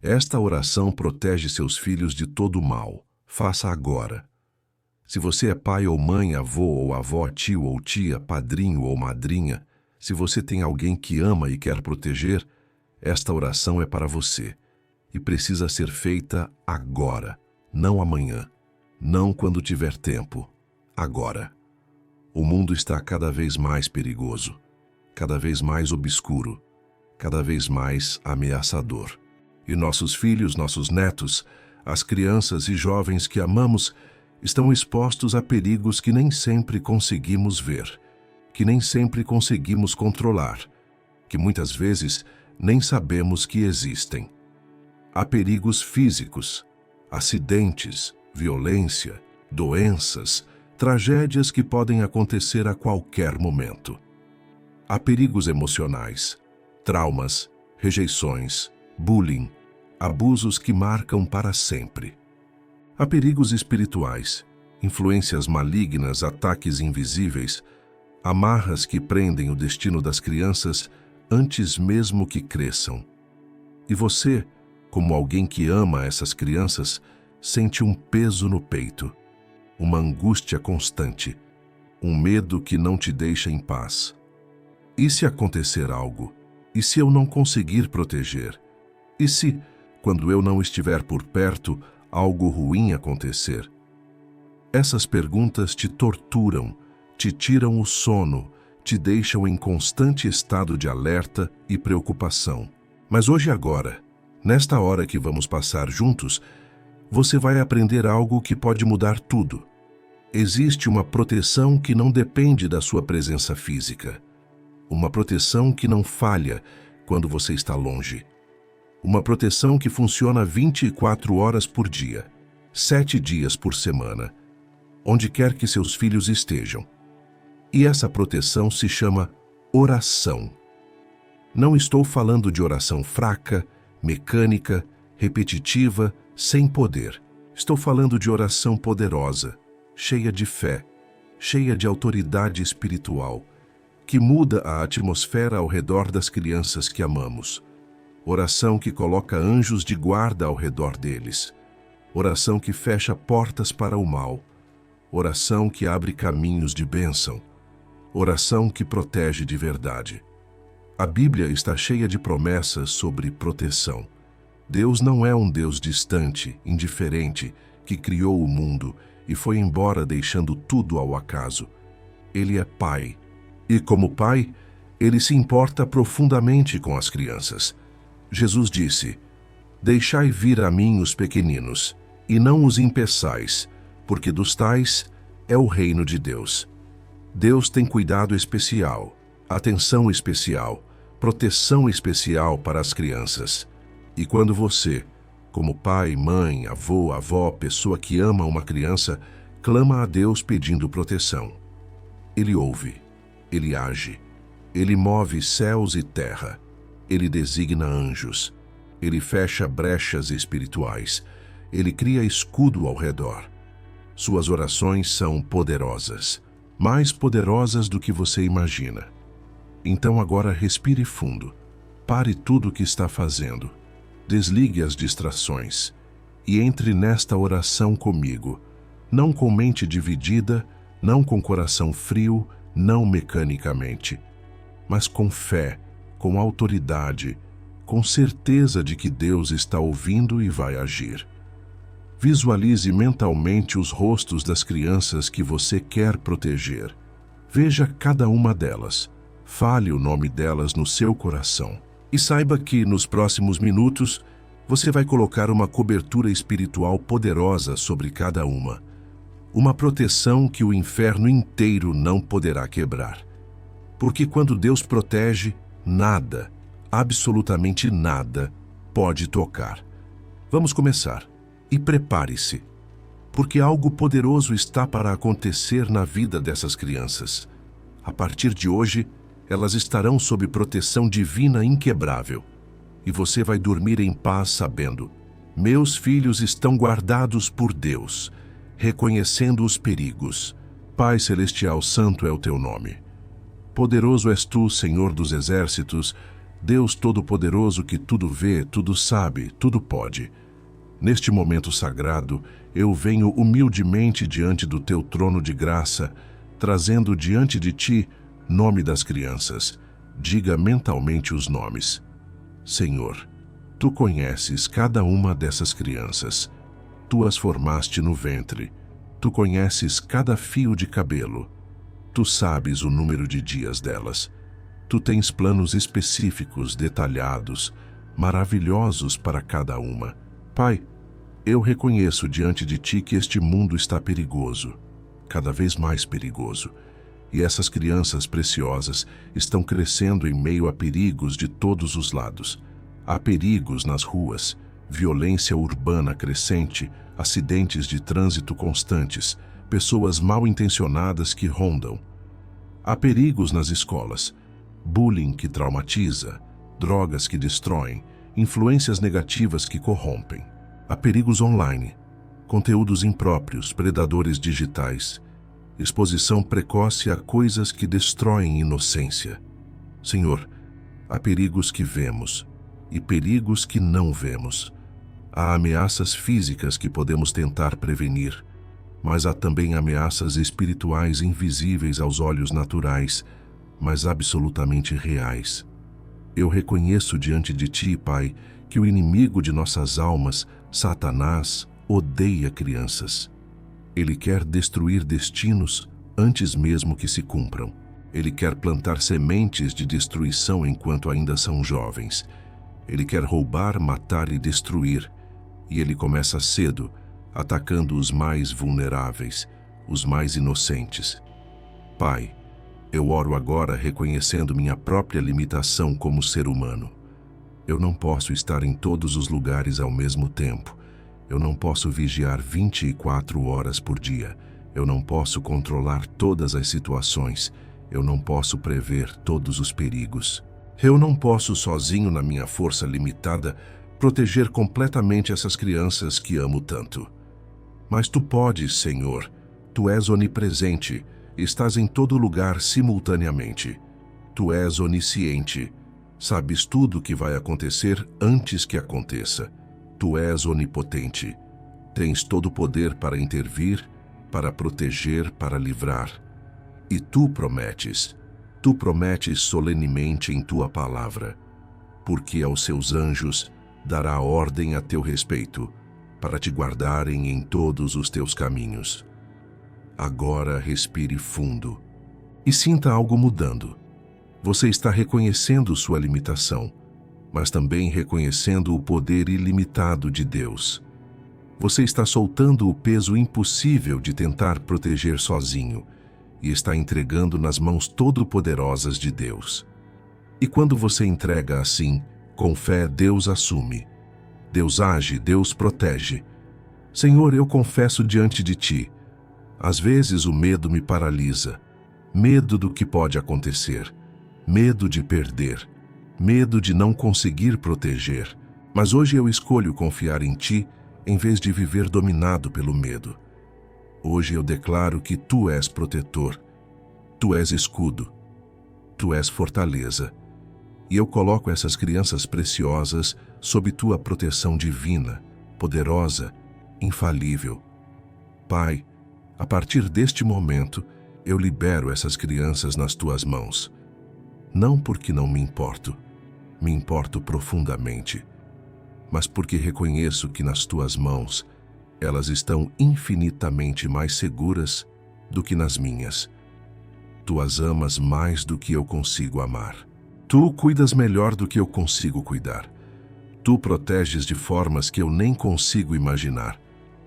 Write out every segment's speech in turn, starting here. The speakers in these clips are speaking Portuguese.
Esta oração protege seus filhos de todo o mal. Faça agora. Se você é pai ou mãe, avô ou avó, tio ou tia, padrinho ou madrinha, se você tem alguém que ama e quer proteger, esta oração é para você e precisa ser feita agora, não amanhã, não quando tiver tempo, agora. O mundo está cada vez mais perigoso, cada vez mais obscuro, cada vez mais ameaçador. E nossos filhos, nossos netos, as crianças e jovens que amamos estão expostos a perigos que nem sempre conseguimos ver, que nem sempre conseguimos controlar, que muitas vezes nem sabemos que existem. Há perigos físicos, acidentes, violência, doenças, tragédias que podem acontecer a qualquer momento. Há perigos emocionais, traumas, rejeições, bullying, abusos que marcam para sempre. Há perigos espirituais, influências malignas, ataques invisíveis, amarras que prendem o destino das crianças antes mesmo que cresçam. E você, como alguém que ama essas crianças, sente um peso no peito, uma angústia constante, um medo que não te deixa em paz. E se acontecer algo? E se eu não conseguir proteger? E se, quando eu não estiver por perto, algo ruim acontecer? Essas perguntas te torturam, te tiram o sono, te deixam em constante estado de alerta e preocupação. Mas hoje e agora, nesta hora que vamos passar juntos, você vai aprender algo que pode mudar tudo. Existe uma proteção que não depende da sua presença física. Uma proteção que não falha quando você está longe. Uma proteção que funciona 24 horas por dia, 7 dias por semana, onde quer que seus filhos estejam. E essa proteção se chama oração. Não estou falando de oração fraca, mecânica, repetitiva, sem poder. Estou falando de oração poderosa, cheia de fé, cheia de autoridade espiritual, que muda a atmosfera ao redor das crianças que amamos. Oração que coloca anjos de guarda ao redor deles. Oração que fecha portas para o mal. Oração que abre caminhos de bênção. Oração que protege de verdade. A Bíblia está cheia de promessas sobre proteção. Deus não é um Deus distante, indiferente, que criou o mundo e foi embora deixando tudo ao acaso. Ele é Pai. E como Pai, Ele se importa profundamente com as crianças. Jesus disse: "Deixai vir a mim os pequeninos, e não os impeçais, porque dos tais é o reino de Deus." Deus tem cuidado especial, atenção especial, proteção especial para as crianças. E quando você, como pai, mãe, avô, avó, pessoa que ama uma criança, clama a Deus pedindo proteção, Ele ouve, Ele age, Ele move céus e terra, Ele designa anjos, Ele fecha brechas espirituais, Ele cria escudo ao redor. Suas orações são poderosas, mais poderosas do que você imagina. Então agora respire fundo, pare tudo o que está fazendo, desligue as distrações e entre nesta oração comigo, não com mente dividida, não com coração frio, não mecanicamente, mas com fé, com autoridade, com certeza de que Deus está ouvindo e vai agir. Visualize mentalmente os rostos das crianças que você quer proteger. Veja cada uma delas. Fale o nome delas no seu coração. E saiba que, nos próximos minutos, você vai colocar uma cobertura espiritual poderosa sobre cada uma. Uma proteção que o inferno inteiro não poderá quebrar. Porque quando Deus protege, nada, absolutamente nada, pode tocar. Vamos começar. E prepare-se, porque algo poderoso está para acontecer na vida dessas crianças. A partir de hoje, elas estarão sob proteção divina inquebrável. E você vai dormir em paz sabendo: meus filhos estão guardados por Deus, reconhecendo os perigos. Pai Celestial, santo é o teu nome. Poderoso és tu, Senhor dos exércitos, Deus Todo-Poderoso que tudo vê, tudo sabe, tudo pode. Neste momento sagrado, eu venho humildemente diante do teu trono de graça, trazendo diante de ti nome das crianças. Diga mentalmente os nomes. Senhor, tu conheces cada uma dessas crianças. Tu as formaste no ventre. Tu conheces cada fio de cabelo. Tu sabes o número de dias delas. Tu tens planos específicos, detalhados, maravilhosos para cada uma. Pai, eu reconheço diante de ti que este mundo está perigoso, cada vez mais perigoso. E essas crianças preciosas estão crescendo em meio a perigos de todos os lados. Há perigos nas ruas, violência urbana crescente, acidentes de trânsito constantes, pessoas mal intencionadas que rondam. Há perigos nas escolas, bullying que traumatiza, drogas que destroem, influências negativas que corrompem. Há perigos online, conteúdos impróprios, predadores digitais, exposição precoce a coisas que destroem inocência. Senhor, há perigos que vemos e perigos que não vemos. Há ameaças físicas que podemos tentar prevenir, mas há também ameaças espirituais invisíveis aos olhos naturais, mas absolutamente reais. Eu reconheço diante de ti, Pai, que o inimigo de nossas almas, Satanás, odeia crianças. Ele quer destruir destinos antes mesmo que se cumpram. Ele quer plantar sementes de destruição enquanto ainda são jovens. Ele quer roubar, matar e destruir. E ele começa cedo, atacando os mais vulneráveis, os mais inocentes. Pai, eu oro agora reconhecendo minha própria limitação como ser humano. Eu não posso estar em todos os lugares ao mesmo tempo. Eu não posso vigiar 24 horas por dia. Eu não posso controlar todas as situações. Eu não posso prever todos os perigos. Eu não posso, sozinho na minha força limitada, proteger completamente essas crianças que amo tanto. Mas tu podes, Senhor. Tu és onipresente. Estás em todo lugar simultaneamente. Tu és onisciente. Sabes tudo o que vai acontecer antes que aconteça. Tu és onipotente. Tens todo o poder para intervir, para proteger, para livrar. E tu prometes solenemente em tua palavra, porque aos seus anjos dará ordem a teu respeito, para te guardarem em todos os teus caminhos. Agora respire fundo e sinta algo mudando. Você está reconhecendo sua limitação, mas também reconhecendo o poder ilimitado de Deus. Você está soltando o peso impossível de tentar proteger sozinho e está entregando nas mãos todo-poderosas de Deus. E quando você entrega assim, com fé, Deus assume. Deus age, Deus protege. Senhor, eu confesso diante de ti, às vezes o medo me paralisa, medo do que pode acontecer, medo de perder, medo de não conseguir proteger. Mas hoje eu escolho confiar em ti em vez de viver dominado pelo medo. Hoje eu declaro que tu és protetor, tu és escudo, tu és fortaleza. E eu coloco essas crianças preciosas sob tua proteção divina, poderosa, infalível. Pai, a partir deste momento, eu libero essas crianças nas tuas mãos. Não porque não me importo profundamente, mas porque reconheço que nas tuas mãos elas estão infinitamente mais seguras do que nas minhas. Tu as amas mais do que eu consigo amar. Tu cuidas melhor do que eu consigo cuidar. Tu proteges de formas que eu nem consigo imaginar.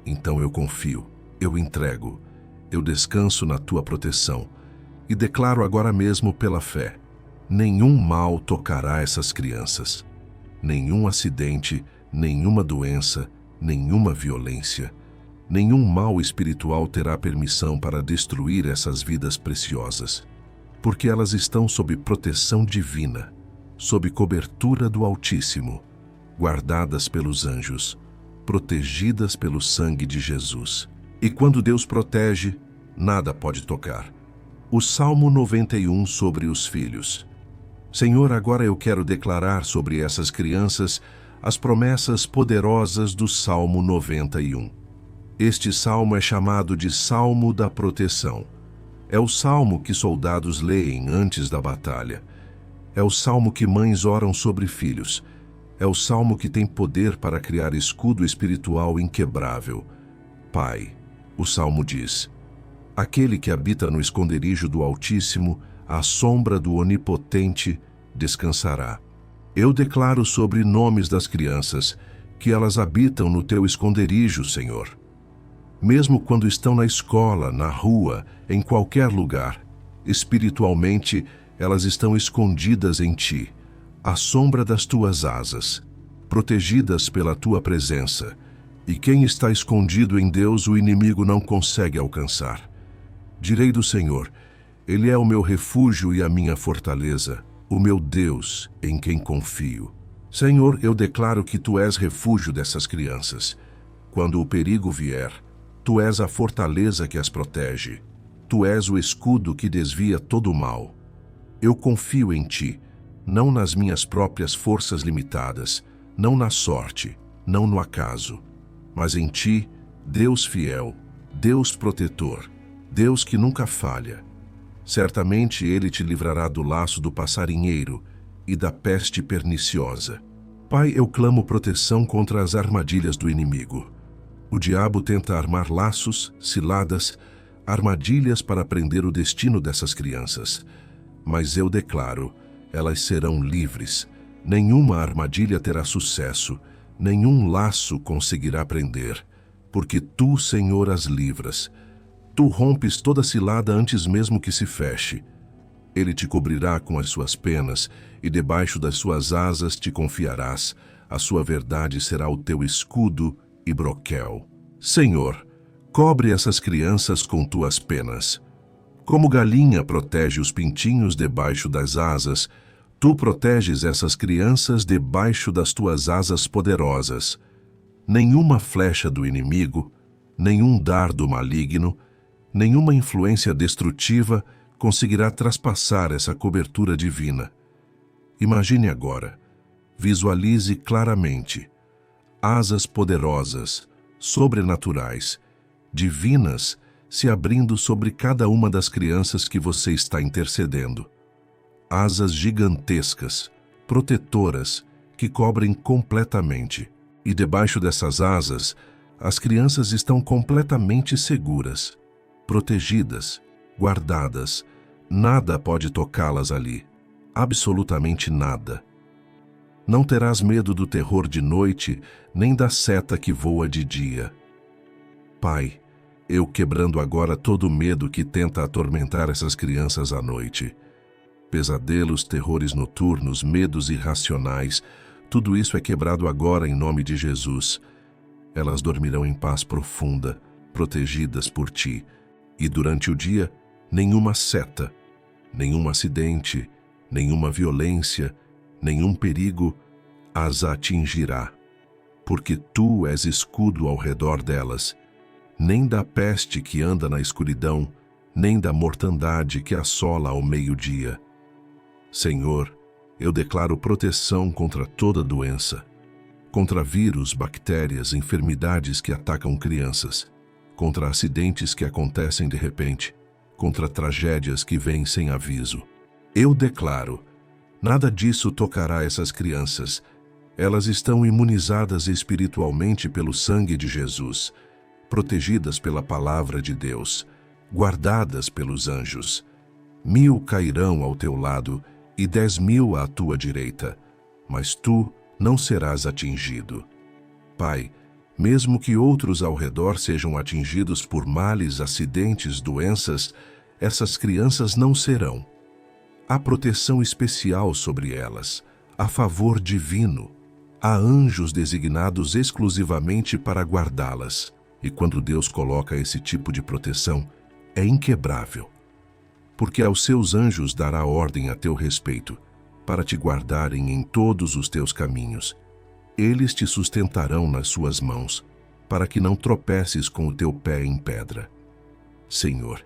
Então eu confio, eu entrego, eu descanso na tua proteção e declaro agora mesmo pela fé: nenhum mal tocará essas crianças. Nenhum acidente, nenhuma doença, nenhuma violência, nenhum mal espiritual terá permissão para destruir essas vidas preciosas, porque elas estão sob proteção divina, sob cobertura do Altíssimo, guardadas pelos anjos, protegidas pelo sangue de Jesus. E quando Deus protege, nada pode tocar. O Salmo 91 sobre os filhos. Senhor, agora eu quero declarar sobre essas crianças as promessas poderosas do Salmo 91. Este salmo é chamado de Salmo da Proteção. É o salmo que soldados leem antes da batalha. É o salmo que mães oram sobre filhos. É o salmo que tem poder para criar escudo espiritual inquebrável. Pai, o salmo diz: aquele que habita no esconderijo do Altíssimo, à sombra do Onipotente, descansará. Eu declaro sobre nomes das crianças que elas habitam no teu esconderijo, Senhor. Mesmo quando estão na escola, na rua, em qualquer lugar, espiritualmente, elas estão escondidas em ti, à sombra das tuas asas, protegidas pela tua presença. E quem está escondido em Deus, o inimigo não consegue alcançar. Direi do Senhor: Ele é o meu refúgio e a minha fortaleza, o meu Deus em quem confio. Senhor, eu declaro que tu és refúgio dessas crianças. Quando o perigo vier, tu és a fortaleza que as protege. Tu és o escudo que desvia todo o mal. Eu confio em ti, não nas minhas próprias forças limitadas, não na sorte, não no acaso, mas em ti, Deus fiel, Deus protetor, Deus que nunca falha. Certamente Ele te livrará do laço do passarinheiro e da peste perniciosa. Pai, eu clamo proteção contra as armadilhas do inimigo. O diabo tenta armar laços, ciladas, armadilhas para prender o destino dessas crianças. Mas eu declaro, elas serão livres. Nenhuma armadilha terá sucesso, nenhum laço conseguirá prender, porque tu, Senhor, as livras. Tu rompes toda cilada antes mesmo que se feche. Ele te cobrirá com as suas penas, e debaixo das suas asas te confiarás. A sua verdade será o teu escudo e broquel. Senhor, cobre essas crianças com tuas penas. Como galinha protege os pintinhos debaixo das asas, tu proteges essas crianças debaixo das tuas asas poderosas. Nenhuma flecha do inimigo, nenhum dardo maligno, nenhuma influência destrutiva conseguirá traspassar essa cobertura divina. Imagine agora, visualize claramente, asas poderosas, sobrenaturais, divinas, se abrindo sobre cada uma das crianças que você está intercedendo. Asas gigantescas, protetoras, que cobrem completamente. E debaixo dessas asas, as crianças estão completamente seguras, protegidas, guardadas. Nada pode tocá-las ali, absolutamente nada. Não terás medo do terror de noite, nem da seta que voa de dia. Pai, eu quebrando agora todo o medo que tenta atormentar essas crianças à noite. Pesadelos, terrores noturnos, medos irracionais, tudo isso é quebrado agora em nome de Jesus. Elas dormirão em paz profunda, protegidas por ti. E durante o dia, nenhuma seta, nenhum acidente, nenhuma violência, nenhum perigo as atingirá, porque tu és escudo ao redor delas. Nem da peste que anda na escuridão, nem da mortandade que assola ao meio-dia. Senhor, eu declaro proteção contra toda doença, contra vírus, bactérias, enfermidades que atacam crianças, contra acidentes que acontecem de repente, contra tragédias que vêm sem aviso. Eu declaro, nada disso tocará essas crianças. Elas estão imunizadas espiritualmente pelo sangue de Jesus, protegidas pela palavra de Deus, guardadas pelos anjos. 1000 cairão ao teu lado e 10.000 à tua direita, mas tu não serás atingido. Pai, mesmo que outros ao redor sejam atingidos por males, acidentes, doenças, essas crianças não serão. Há proteção especial sobre elas, há favor divino, há anjos designados exclusivamente para guardá-las. E quando Deus coloca esse tipo de proteção, é inquebrável, porque aos seus anjos dará ordem a teu respeito, para te guardarem em todos os teus caminhos. Eles te sustentarão nas suas mãos, para que não tropeces com o teu pé em pedra. Senhor,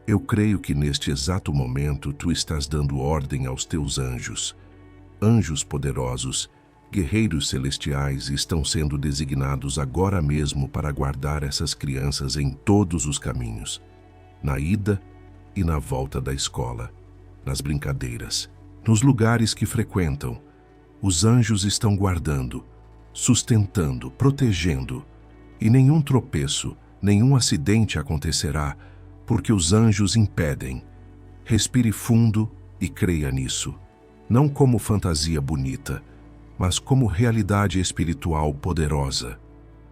Eu creio que neste exato momento tu estás dando ordem aos teus anjos. Anjos poderosos, guerreiros celestiais estão sendo designados agora mesmo para guardar essas crianças em todos os caminhos, na ida e na volta da escola, nas brincadeiras, nos lugares que frequentam. Os anjos estão guardando, sustentando, protegendo, e nenhum tropeço, nenhum acidente acontecerá, porque os anjos impedem. Respire fundo e creia nisso, não como fantasia bonita, mas como realidade espiritual poderosa.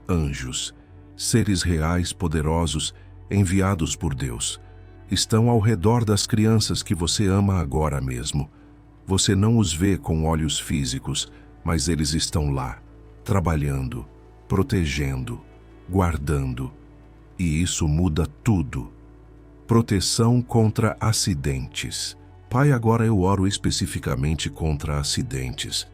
Anjos, seres reais poderosos enviados por Deus, estão ao redor das crianças que você ama agora mesmo. Você não os vê com olhos físicos, mas eles estão lá, trabalhando, protegendo, guardando. E isso muda tudo. Proteção contra acidentes. Pai, agora eu oro especificamente contra acidentes,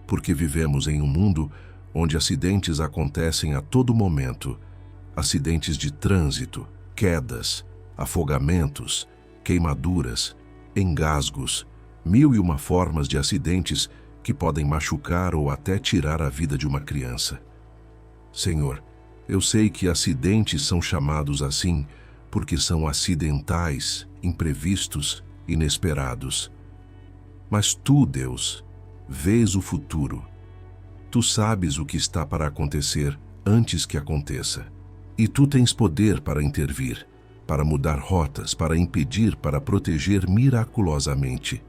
porque vivemos em um mundo onde acidentes acontecem a todo momento. Acidentes de trânsito, quedas, afogamentos, queimaduras, engasgos, 1001 formas de acidentes que podem machucar ou até tirar a vida de uma criança. Senhor, eu sei que acidentes são chamados assim porque são acidentais, imprevistos, inesperados. Mas tu, Deus, vês o futuro. Tu sabes o que está para acontecer antes que aconteça. E tu tens poder para intervir, para mudar rotas, para impedir, para proteger miraculosamente.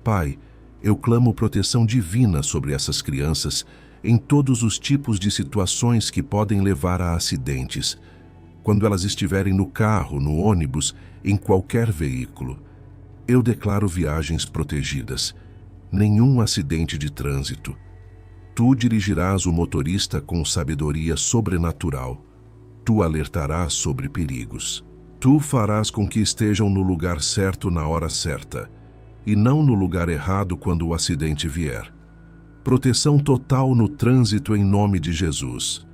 Pai, eu clamo proteção divina sobre essas crianças em todos os tipos de situações que podem levar a acidentes. Quando elas estiverem no carro, no ônibus, em qualquer veículo, eu declaro viagens protegidas. Nenhum acidente de trânsito. Tu dirigirás o motorista com sabedoria sobrenatural. Tu alertarás sobre perigos. Tu farás com que estejam no lugar certo na hora certa, e não no lugar errado quando o acidente vier. Proteção total no trânsito em nome de Jesus.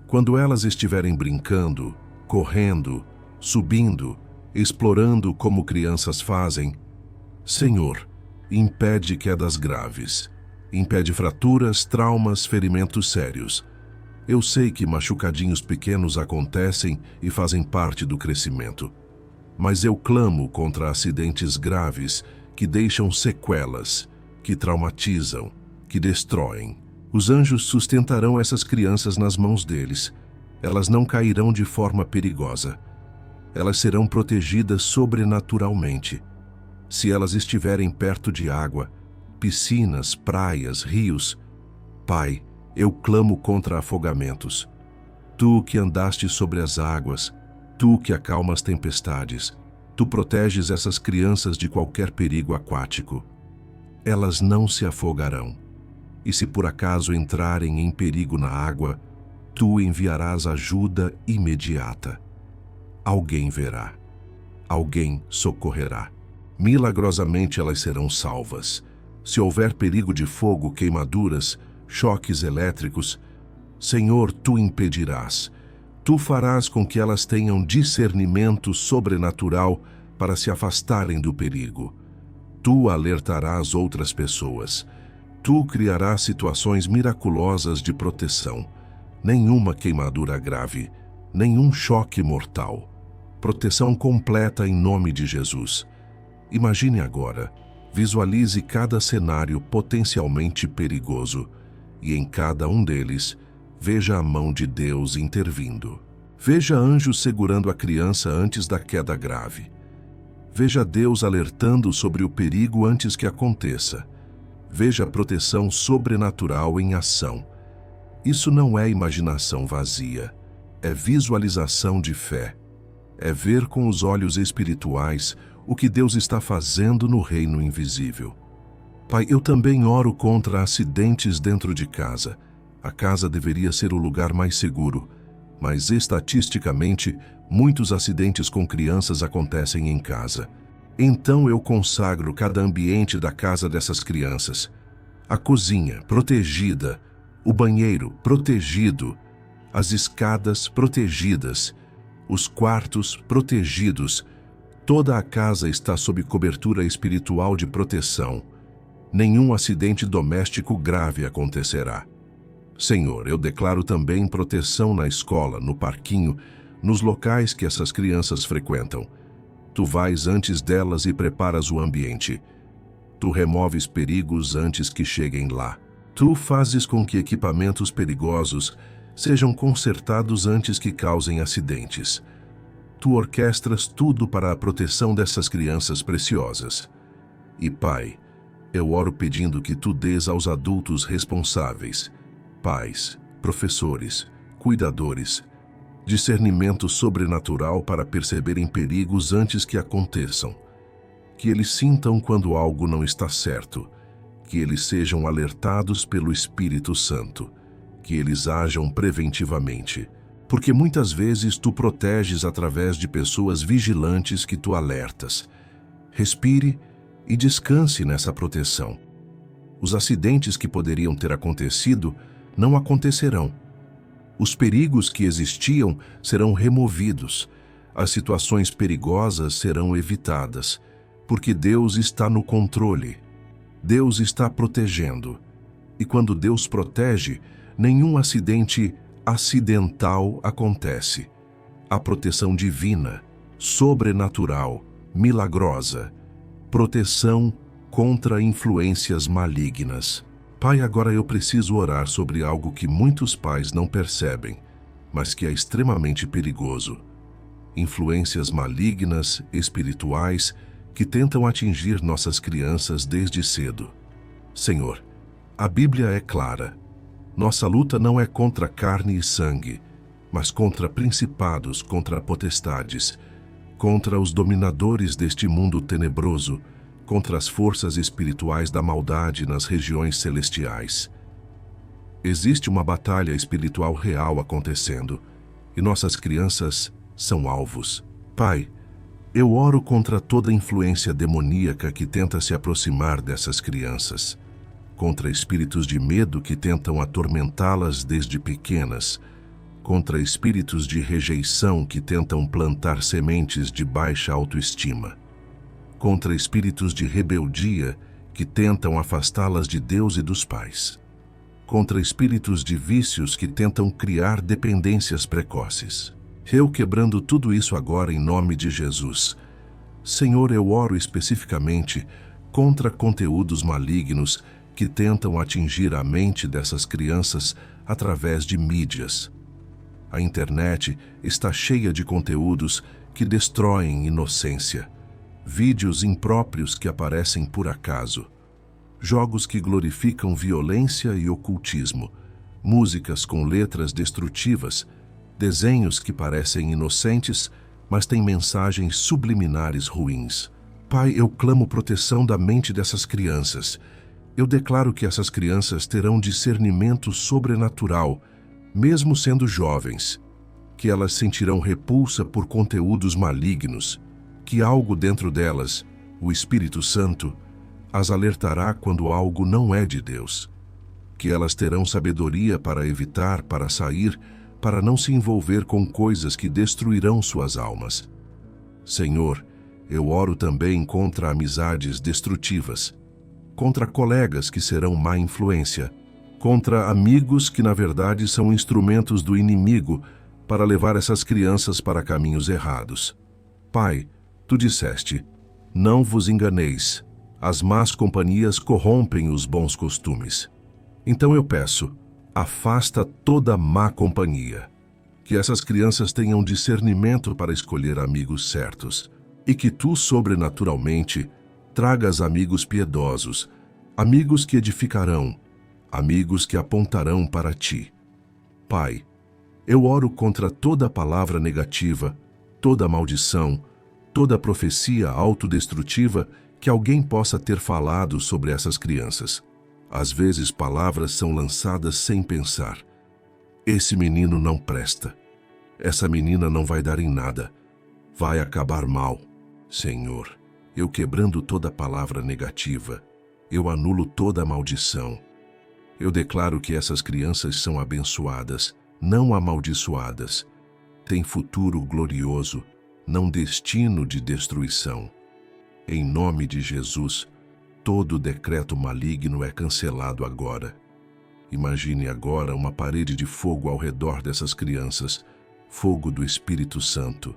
Quando elas estiverem brincando, correndo, subindo, explorando como crianças fazem, Senhor, impede quedas graves, impede fraturas, traumas, ferimentos sérios. Eu sei que machucadinhos pequenos acontecem e fazem parte do crescimento, mas eu clamo contra acidentes graves que deixam sequelas, que traumatizam, que destroem. Os anjos sustentarão essas crianças nas mãos deles. Elas não cairão de forma perigosa. Elas serão protegidas sobrenaturalmente. Se elas estiverem perto de água, piscinas, praias, rios, Pai, eu clamo contra afogamentos. Tu que andaste sobre as águas, tu que acalmas tempestades, tu proteges essas crianças de qualquer perigo aquático. Elas não se afogarão. E se por acaso entrarem em perigo na água, tu enviarás ajuda imediata. Alguém verá. Alguém socorrerá. Milagrosamente elas serão salvas. Se houver perigo de fogo, queimaduras, choques elétricos, Senhor, tu impedirás. Tu farás com que elas tenham discernimento sobrenatural para se afastarem do perigo. Tu alertarás outras pessoas. Tu criarás situações miraculosas de proteção. Nenhuma queimadura grave, nenhum choque mortal. Proteção completa em nome de Jesus. Imagine agora, visualize cada cenário potencialmente perigoso e em cada um deles, veja a mão de Deus intervindo. Veja anjos segurando a criança antes da queda grave. Veja Deus alertando sobre o perigo antes que aconteça. Veja a proteção sobrenatural em ação. Isso não é imaginação vazia, é visualização de fé. É ver com os olhos espirituais o que Deus está fazendo no reino invisível. Pai, eu também oro contra acidentes dentro de casa. A casa deveria ser o lugar mais seguro, mas estatisticamente, muitos acidentes com crianças acontecem em casa. Então eu consagro cada ambiente da casa dessas crianças. A cozinha, protegida. O banheiro, protegido. As escadas, protegidas. Os quartos, protegidos. Toda a casa está sob cobertura espiritual de proteção. Nenhum acidente doméstico grave acontecerá. Senhor, eu declaro também proteção na escola, no parquinho, nos locais que essas crianças frequentam. Tu vais antes delas e preparas o ambiente. Tu removes perigos antes que cheguem lá. Tu fazes com que equipamentos perigosos sejam consertados antes que causem acidentes. Tu orquestras tudo para a proteção dessas crianças preciosas. E, Pai, eu oro pedindo que tu dês aos adultos responsáveis, pais, professores, cuidadores, discernimento sobrenatural para perceberem perigos antes que aconteçam. Que eles sintam quando algo não está certo, que eles sejam alertados pelo Espírito Santo, que eles ajam preventivamente. Porque muitas vezes tu proteges através de pessoas vigilantes que tu alertas. Respire e descanse nessa proteção. Os acidentes que poderiam ter acontecido não acontecerão. Os perigos que existiam serão removidos. As situações perigosas serão evitadas, porque Deus está no controle. Deus está protegendo. E quando Deus protege, nenhum acidente acidental acontece. A proteção divina, sobrenatural, milagrosa, proteção contra influências malignas. Pai, agora eu preciso orar sobre algo que muitos pais não percebem, mas que é extremamente perigoso. Influências malignas, espirituais, que tentam atingir nossas crianças desde cedo. Senhor, a Bíblia é clara. Nossa luta não é contra carne e sangue, mas contra principados, contra potestades, contra os dominadores deste mundo tenebroso, contra as forças espirituais da maldade nas regiões celestiais. Existe uma batalha espiritual real acontecendo, e nossas crianças são alvos. Pai, eu oro contra toda influência demoníaca que tenta se aproximar dessas crianças, contra espíritos de medo que tentam atormentá-las desde pequenas, contra espíritos de rejeição que tentam plantar sementes de baixa autoestima, contra espíritos de rebeldia que tentam afastá-las de Deus e dos pais, contra espíritos de vícios que tentam criar dependências precoces. Eu quebrando tudo isso agora em nome de Jesus. Senhor, eu oro especificamente contra conteúdos malignos que tentam atingir a mente dessas crianças através de mídias. A internet está cheia de conteúdos que destroem inocência, vídeos impróprios que aparecem por acaso, jogos que glorificam violência e ocultismo, músicas com letras destrutivas, desenhos que parecem inocentes, mas têm mensagens subliminares ruins. Pai, eu clamo proteção da mente dessas crianças. Eu declaro que essas crianças terão discernimento sobrenatural, mesmo sendo jovens, que elas sentirão repulsa por conteúdos malignos, que algo dentro delas, o Espírito Santo, as alertará quando algo não é de Deus, que elas terão sabedoria para evitar, para sair, para não se envolver com coisas que destruirão suas almas. Senhor, eu oro também contra amizades destrutivas, contra colegas que serão má influência, contra amigos que na verdade são instrumentos do inimigo para levar essas crianças para caminhos errados. Pai, tu disseste, não vos enganeis, as más companhias corrompem os bons costumes. Então eu peço, afasta toda má companhia, que essas crianças tenham discernimento para escolher amigos certos, e que tu, sobrenaturalmente, tragas amigos piedosos, amigos que edificarão, amigos que apontarão para ti. Pai, eu oro contra toda palavra negativa, toda maldição, toda profecia autodestrutiva que alguém possa ter falado sobre essas crianças. Às vezes palavras são lançadas sem pensar. Esse menino não presta. Essa menina não vai dar em nada. Vai acabar mal. Senhor, eu quebrando toda palavra negativa, eu anulo toda maldição. Eu declaro que essas crianças são abençoadas, não amaldiçoadas. Têm futuro glorioso, não destino de destruição. Em nome de Jesus, todo decreto maligno é cancelado agora. Imagine agora uma parede de fogo ao redor dessas crianças, fogo do Espírito Santo.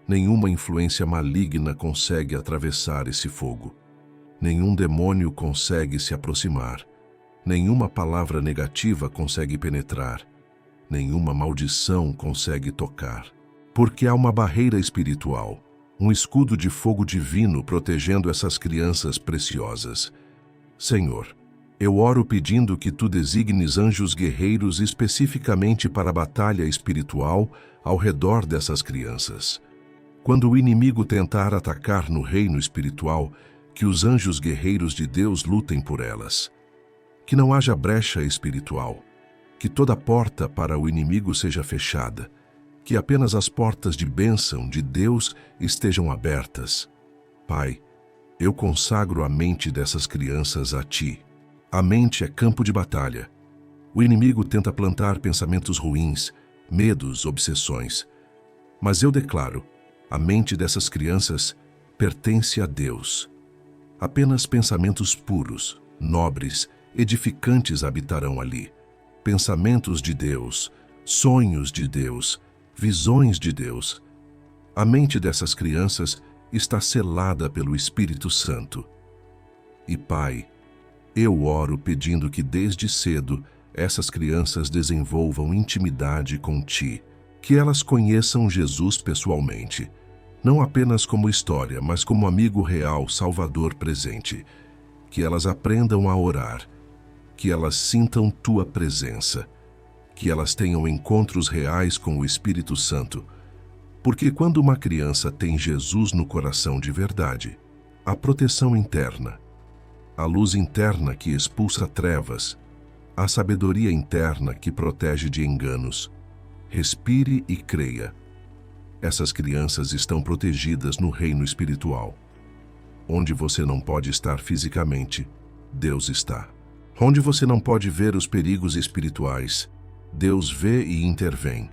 Nenhuma influência maligna consegue atravessar esse fogo. Nenhum demônio consegue se aproximar. Nenhuma palavra negativa consegue penetrar. Nenhuma maldição consegue tocar. Porque há uma barreira espiritual, um escudo de fogo divino protegendo essas crianças preciosas. Senhor, eu oro pedindo que tu designes anjos guerreiros especificamente para a batalha espiritual ao redor dessas crianças. Quando o inimigo tentar atacar no reino espiritual, que os anjos guerreiros de Deus lutem por elas. Que não haja brecha espiritual. Que toda porta para o inimigo seja fechada. Que apenas as portas de bênção de Deus estejam abertas. Pai, eu consagro a mente dessas crianças a Ti. A mente é campo de batalha. O inimigo tenta plantar pensamentos ruins, medos, obsessões. Mas eu declaro, a mente dessas crianças pertence a Deus. Apenas pensamentos puros, nobres, edificantes habitarão ali. Pensamentos de Deus, sonhos de Deus, visões de Deus. A mente dessas crianças está selada pelo Espírito Santo. E Pai, eu oro pedindo que desde cedo essas crianças desenvolvam intimidade com Ti, que elas conheçam Jesus pessoalmente, não apenas como história, mas como amigo real, Salvador presente, que elas aprendam a orar, que elas sintam Tua presença, que elas tenham encontros reais com o Espírito Santo, porque quando uma criança tem Jesus no coração de verdade, a proteção interna, a luz interna que expulsa trevas, a sabedoria interna que protege de enganos, respire e creia. Essas crianças estão protegidas no reino espiritual. Onde você não pode estar fisicamente, Deus está. Onde você não pode ver os perigos espirituais, Deus vê e intervém.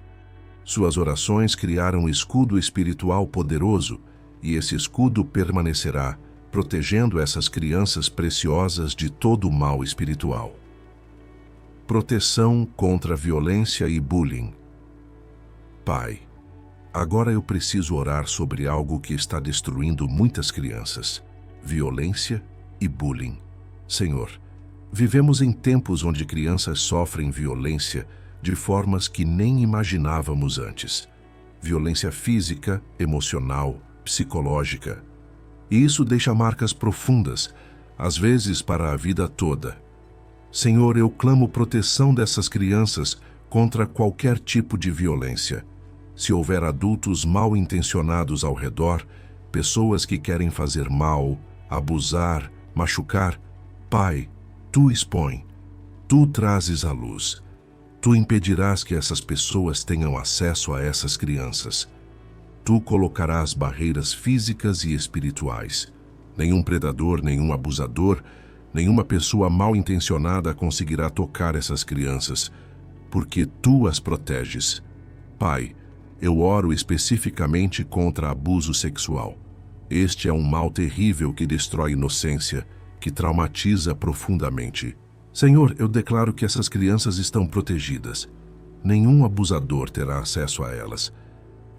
Suas orações criaram um escudo espiritual poderoso e esse escudo permanecerá, protegendo essas crianças preciosas de todo o mal espiritual. Proteção contra violência e bullying. Pai, agora eu preciso orar sobre algo que está destruindo muitas crianças: violência e bullying. Senhor, vivemos em tempos onde crianças sofrem violência de formas que nem imaginávamos antes. Violência física, emocional, psicológica. E isso deixa marcas profundas, às vezes para a vida toda. Senhor, eu clamo proteção dessas crianças contra qualquer tipo de violência. Se houver adultos mal intencionados ao redor, pessoas que querem fazer mal, abusar, machucar, Pai, Tu expõe, Tu trazes a luz. Tu impedirás que essas pessoas tenham acesso a essas crianças. Tu colocarás barreiras físicas e espirituais. Nenhum predador, nenhum abusador, nenhuma pessoa mal intencionada conseguirá tocar essas crianças, porque Tu as proteges. Pai, eu oro especificamente contra abuso sexual. Este é um mal terrível que destrói inocência, que traumatiza profundamente. Senhor, eu declaro que essas crianças estão protegidas. Nenhum abusador terá acesso a elas.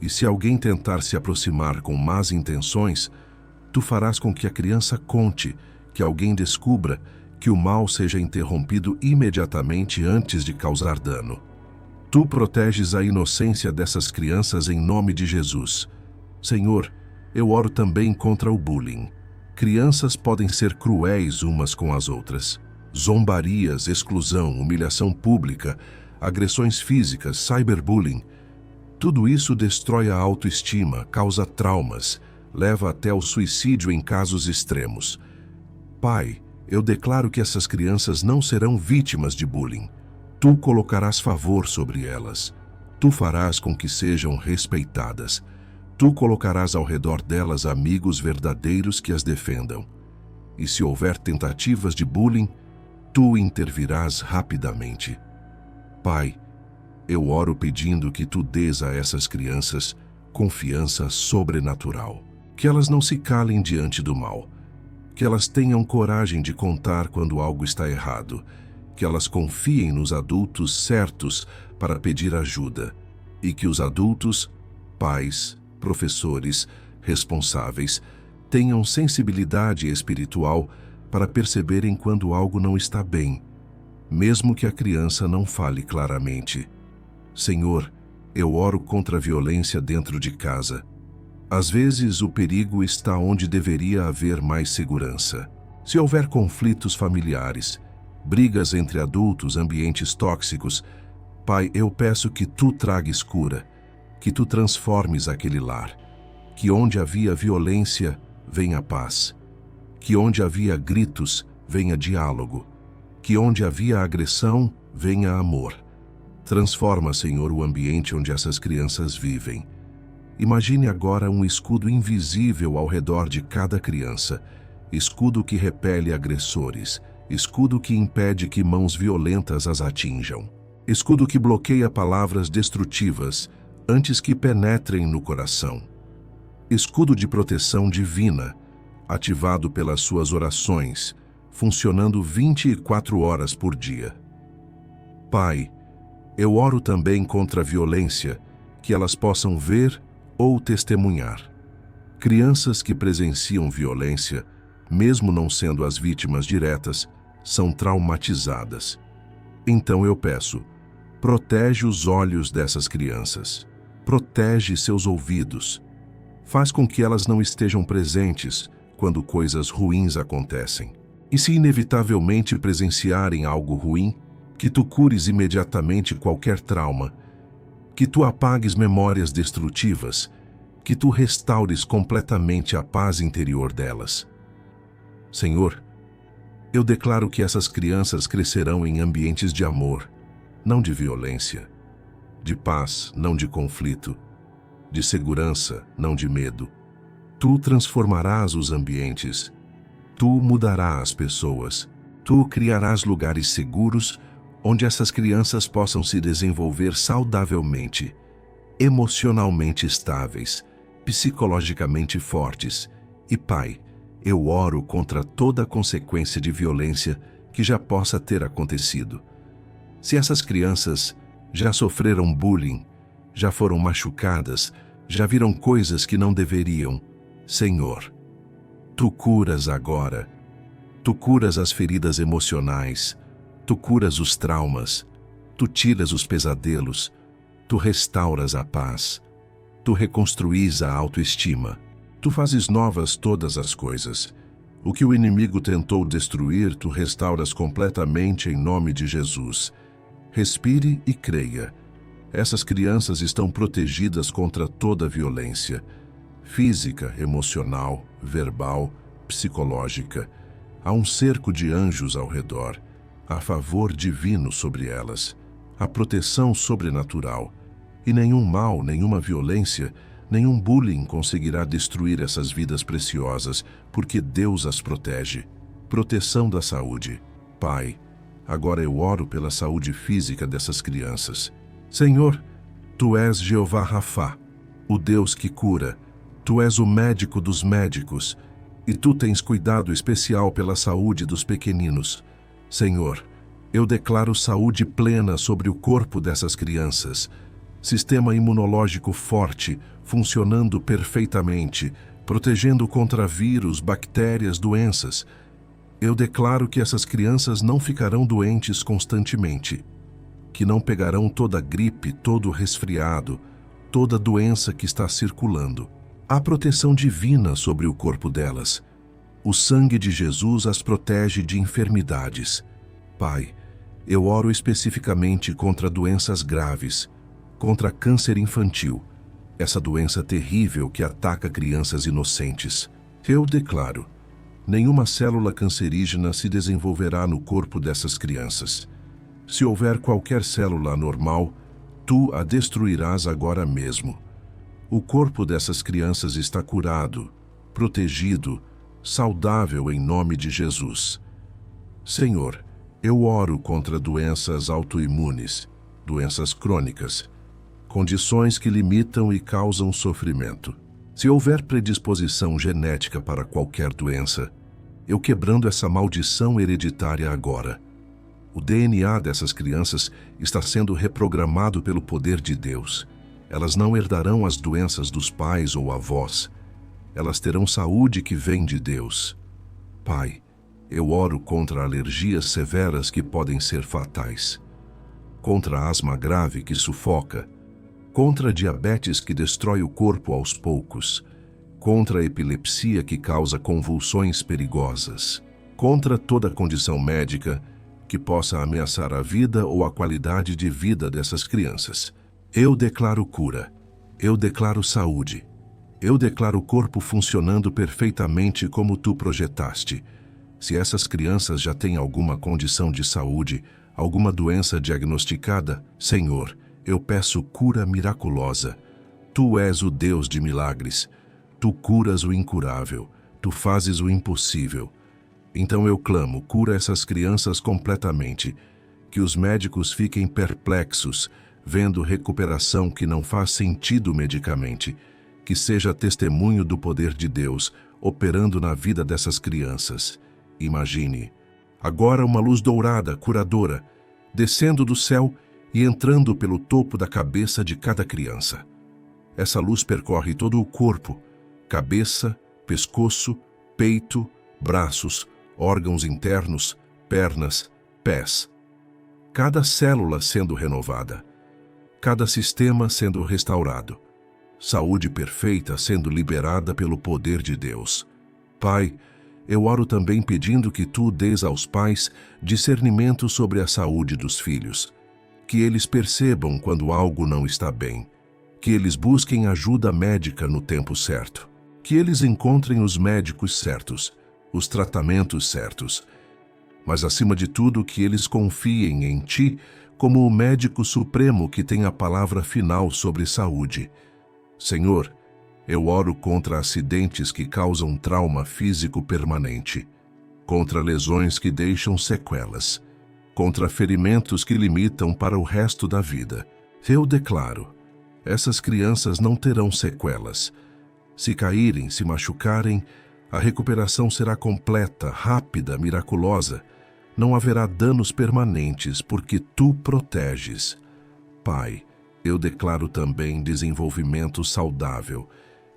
E se alguém tentar se aproximar com más intenções, Tu farás com que a criança conte, que alguém descubra, que o mal seja interrompido imediatamente antes de causar dano. Tu proteges a inocência dessas crianças em nome de Jesus. Senhor, eu oro também contra o bullying. Crianças podem ser cruéis umas com as outras. Zombarias, exclusão, humilhação pública, agressões físicas, cyberbullying. Tudo isso destrói a autoestima, causa traumas, leva até o suicídio em casos extremos. Pai, eu declaro que essas crianças não serão vítimas de bullying. Tu colocarás favor sobre elas. Tu farás com que sejam respeitadas. Tu colocarás ao redor delas amigos verdadeiros que as defendam. E se houver tentativas de bullying, Tu intervirás rapidamente. Pai, eu oro pedindo que Tu dês a essas crianças confiança sobrenatural. Que elas não se calem diante do mal. Que elas tenham coragem de contar quando algo está errado. Que elas confiem nos adultos certos para pedir ajuda. E que os adultos, pais, professores, responsáveis, tenham sensibilidade espiritual para perceberem quando algo não está bem, mesmo que a criança não fale claramente. Senhor, eu oro contra a violência dentro de casa. Às vezes, o perigo está onde deveria haver mais segurança. Se houver conflitos familiares, brigas entre adultos, ambientes tóxicos, Pai, eu peço que Tu tragues cura, que Tu transformes aquele lar, que onde havia violência, venha paz, que onde havia gritos, venha diálogo, que onde havia agressão, venha amor. Transforma, Senhor, o ambiente onde essas crianças vivem. Imagine agora um escudo invisível ao redor de cada criança, escudo que repele agressores, escudo que impede que mãos violentas as atinjam, escudo que bloqueia palavras destrutivas antes que penetrem no coração, escudo de proteção divina, ativado pelas suas orações, funcionando 24 horas por dia. Pai, eu oro também contra a violência, que elas possam ver ou testemunhar. Crianças que presenciam violência, mesmo não sendo as vítimas diretas, são traumatizadas. Então eu peço, protege os olhos dessas crianças, protege seus ouvidos, faz com que elas não estejam presentes quando coisas ruins acontecem. E se inevitavelmente presenciarem algo ruim, que Tu cures imediatamente qualquer trauma, que Tu apagues memórias destrutivas, que Tu restaures completamente a paz interior delas. Senhor, eu declaro que essas crianças crescerão em ambientes de amor, não de violência, de paz, não de conflito, de segurança, não de medo. Tu transformarás os ambientes, Tu mudarás as pessoas, Tu criarás lugares seguros onde essas crianças possam se desenvolver saudavelmente, emocionalmente estáveis, psicologicamente fortes. E Pai, eu oro contra toda consequência de violência que já possa ter acontecido. Se essas crianças já sofreram bullying, já foram machucadas, já viram coisas que não deveriam, Senhor, Tu curas agora. Tu curas as feridas emocionais, Tu curas os traumas, Tu tiras os pesadelos, Tu restauras a paz, Tu reconstruís a autoestima, Tu fazes novas todas as coisas. O que o inimigo tentou destruir, Tu restauras completamente em nome de Jesus. Respire e creia. Essas crianças estão protegidas contra toda violência, física, emocional, verbal, psicológica. Há um cerco de anjos ao redor, há favor divino sobre elas, há proteção sobrenatural, e nenhum mal, nenhuma violência, nenhum bullying conseguirá destruir essas vidas preciosas, porque Deus as protege. Proteção da saúde. Pai, agora eu oro pela saúde física dessas crianças. Senhor, Tu és Jeová Rafá, o Deus que cura. Tu és o médico dos médicos, e Tu tens cuidado especial pela saúde dos pequeninos. Senhor, eu declaro saúde plena sobre o corpo dessas crianças, sistema imunológico forte, funcionando perfeitamente, protegendo contra vírus, bactérias, doenças. Eu declaro que essas crianças não ficarão doentes constantemente, que não pegarão toda gripe, todo resfriado, toda doença que está circulando. Há proteção divina sobre o corpo delas. O sangue de Jesus as protege de enfermidades. Pai, eu oro especificamente contra doenças graves, contra câncer infantil, essa doença terrível que ataca crianças inocentes. Eu declaro, nenhuma célula cancerígena se desenvolverá no corpo dessas crianças. Se houver qualquer célula anormal, Tu a destruirás agora mesmo. O corpo dessas crianças está curado, protegido, saudável em nome de Jesus. Senhor, eu oro contra doenças autoimunes, doenças crônicas, condições que limitam e causam sofrimento. Se houver predisposição genética para qualquer doença, eu quebrando essa maldição hereditária agora. O DNA dessas crianças está sendo reprogramado pelo poder de Deus. Elas não herdarão as doenças dos pais ou avós. Elas terão saúde que vem de Deus. Pai, eu oro contra alergias severas que podem ser fatais, contra asma grave que sufoca, contra diabetes que destrói o corpo aos poucos, contra a epilepsia que causa convulsões perigosas, contra toda condição médica que possa ameaçar a vida ou a qualidade de vida dessas crianças. Eu declaro cura, eu declaro saúde, eu declaro o corpo funcionando perfeitamente como tu projetaste. Se essas crianças já têm alguma condição de saúde, alguma doença diagnosticada, Senhor, eu peço cura miraculosa. Tu és o Deus de milagres. Tu curas o incurável. Tu fazes o impossível. Então eu clamo, cura essas crianças completamente. Que os médicos fiquem perplexos, vendo recuperação que não faz sentido medicamente. Que seja testemunho do poder de Deus, operando na vida dessas crianças. Imagine, agora uma luz dourada, curadora, descendo do céu e entrando pelo topo da cabeça de cada criança. Essa luz percorre todo o corpo, cabeça, pescoço, peito, braços, órgãos internos, pernas, pés. Cada célula sendo renovada, cada sistema sendo restaurado, saúde perfeita sendo liberada pelo poder de Deus. Pai, eu oro também pedindo que tu dês aos pais discernimento sobre a saúde dos filhos, que eles percebam quando algo não está bem, que eles busquem ajuda médica no tempo certo, que eles encontrem os médicos certos, os tratamentos certos, mas acima de tudo que eles confiem em ti como o médico supremo que tem a palavra final sobre saúde. Senhor, eu oro contra acidentes que causam trauma físico permanente, contra lesões que deixam sequelas, contra ferimentos que limitam para o resto da vida. Eu declaro, essas crianças não terão sequelas. Se caírem, se machucarem, a recuperação será completa, rápida, miraculosa. Não haverá danos permanentes, porque tu proteges. Pai, eu declaro também desenvolvimento saudável,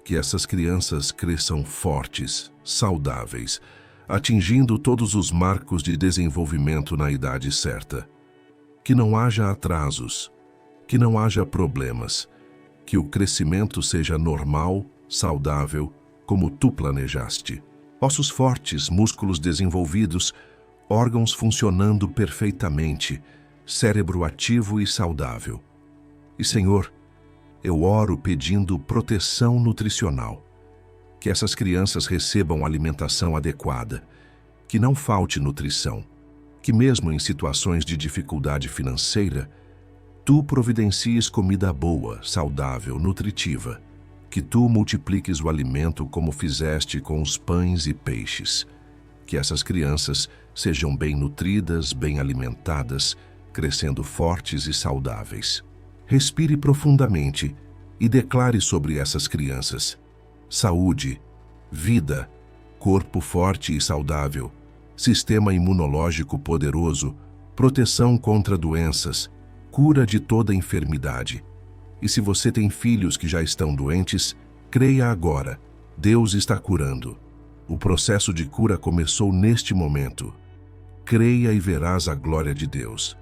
que essas crianças cresçam fortes, saudáveis, atingindo todos os marcos de desenvolvimento na idade certa. Que não haja atrasos, que não haja problemas, que o crescimento seja normal, saudável, como tu planejaste. Ossos fortes, músculos desenvolvidos, órgãos funcionando perfeitamente, cérebro ativo e saudável. E, Senhor, eu oro pedindo proteção nutricional, que essas crianças recebam alimentação adequada, que não falte nutrição, que mesmo em situações de dificuldade financeira, tu providencies comida boa, saudável, nutritiva, que tu multipliques o alimento como fizeste com os pães e peixes, que essas crianças sejam bem nutridas, bem alimentadas, crescendo fortes e saudáveis. Respire profundamente e declare sobre essas crianças saúde, vida, corpo forte e saudável, sistema imunológico poderoso, proteção contra doenças, cura de toda enfermidade. E se você tem filhos que já estão doentes, creia agora, Deus está curando. O processo de cura começou neste momento. Creia e verás a glória de Deus.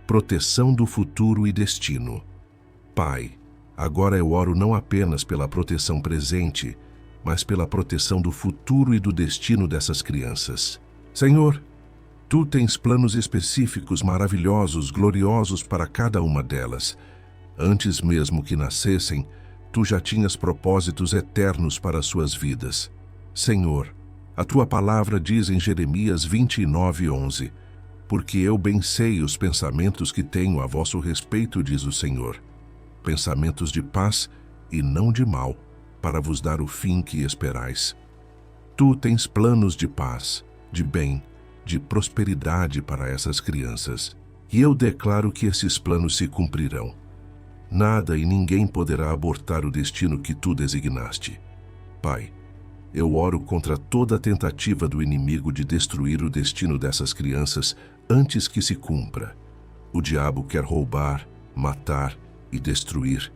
Proteção do futuro e destino. Pai, agora eu oro não apenas pela proteção presente, mas pela proteção do futuro e do destino dessas crianças. Senhor, tu tens planos específicos, maravilhosos, gloriosos para cada uma delas. Antes mesmo que nascessem, tu já tinhas propósitos eternos para suas vidas. Senhor, a tua palavra diz em Jeremias 29:11, porque eu bem sei os pensamentos que tenho a vosso respeito, diz o Senhor, pensamentos de paz e não de mal, para vos dar o fim que esperais. Tu tens planos de paz, de bem, de prosperidade para essas crianças, e eu declaro que esses planos se cumprirão. Nada e ninguém poderá abortar o destino que tu designaste. Pai, eu oro contra toda tentativa do inimigo de destruir o destino dessas crianças antes que se cumpra. O diabo quer roubar, matar e destruir.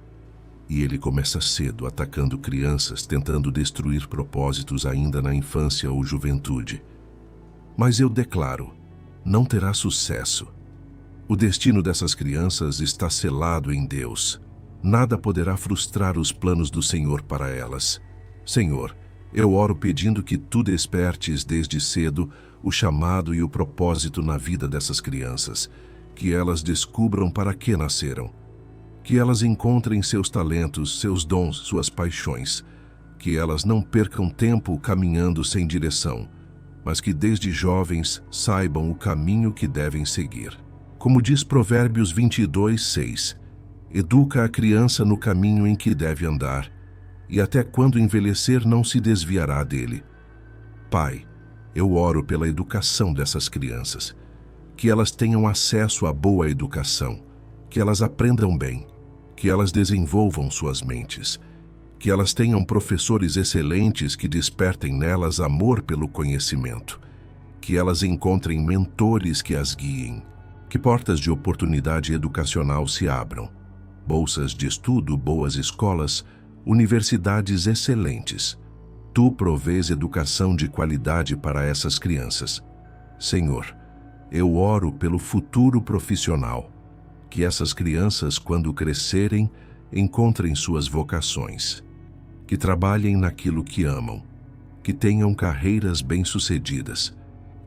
E ele começa cedo, atacando crianças, tentando destruir propósitos ainda na infância ou juventude. Mas eu declaro, não terá sucesso. O destino dessas crianças está selado em Deus. Nada poderá frustrar os planos do Senhor para elas. Senhor, eu oro pedindo que tu despertes desde cedo o chamado e o propósito na vida dessas crianças, que elas descubram para que nasceram, que elas encontrem seus talentos, seus dons, suas paixões, que elas não percam tempo caminhando sem direção, mas que desde jovens saibam o caminho que devem seguir. Como diz Provérbios 22:6, educa a criança no caminho em que deve andar, e até quando envelhecer não se desviará dele. Pai, eu oro pela educação dessas crianças, que elas tenham acesso à boa educação, que elas aprendam bem, que elas desenvolvam suas mentes, que elas tenham professores excelentes que despertem nelas amor pelo conhecimento, que elas encontrem mentores que as guiem, que portas de oportunidade educacional se abram, bolsas de estudo, boas escolas, universidades excelentes. Tu provês educação de qualidade para essas crianças. Senhor, eu oro pelo futuro profissional, que essas crianças, quando crescerem, encontrem suas vocações, que trabalhem naquilo que amam, que tenham carreiras bem-sucedidas,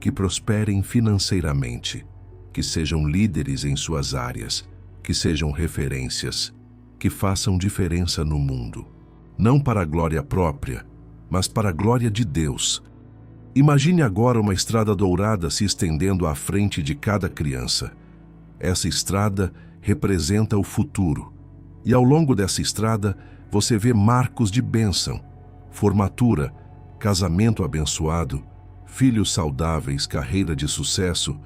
que prosperem financeiramente, que sejam líderes em suas áreas, que sejam referências, que façam diferença no mundo, não para a glória própria, mas para a glória de Deus. Imagine agora uma estrada dourada se estendendo à frente de cada criança. Essa estrada representa o futuro, e ao longo dessa estrada você vê marcos de bênção, formatura, casamento abençoado, filhos saudáveis, carreira de sucesso,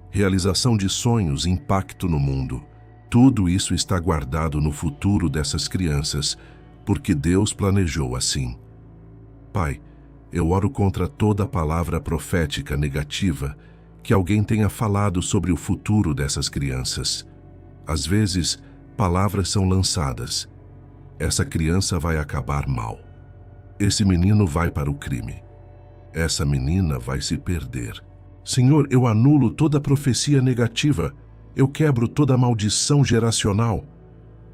realização de sonhos, impacto no mundo. Tudo isso está guardado no futuro dessas crianças, porque Deus planejou assim. Pai, eu oro contra toda palavra profética negativa que alguém tenha falado sobre o futuro dessas crianças. Às vezes, palavras são lançadas. Essa criança vai acabar mal. Esse menino vai para o crime. Essa menina vai se perder. Senhor, eu anulo toda profecia negativa. Eu quebro toda maldição geracional.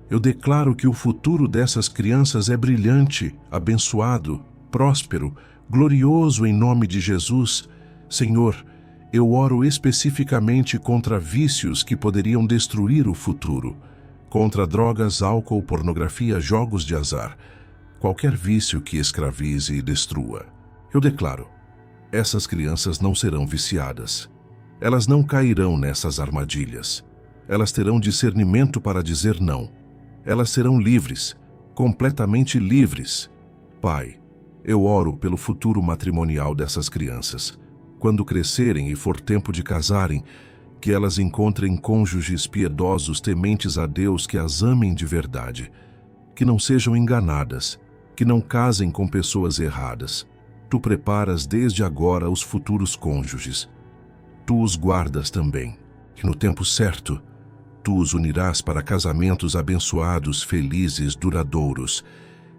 Eu declaro que o futuro dessas crianças é brilhante, abençoado, próspero, glorioso em nome de Jesus. Senhor, eu oro especificamente contra vícios que poderiam destruir o futuro, contra drogas, álcool, pornografia, jogos de azar, qualquer vício que escravize e destrua. Eu declaro, essas crianças não serão viciadas. Elas não cairão nessas armadilhas. Elas terão discernimento para dizer não. Elas serão livres, completamente livres. Pai, eu oro pelo futuro matrimonial dessas crianças. Quando crescerem e for tempo de casarem, que elas encontrem cônjuges piedosos, tementes a Deus, que as amem de verdade, que não sejam enganadas, que não casem com pessoas erradas. Tu preparas desde agora os futuros cônjuges. Tu os guardas também, que no tempo certo, tu os unirás para casamentos abençoados, felizes, duradouros.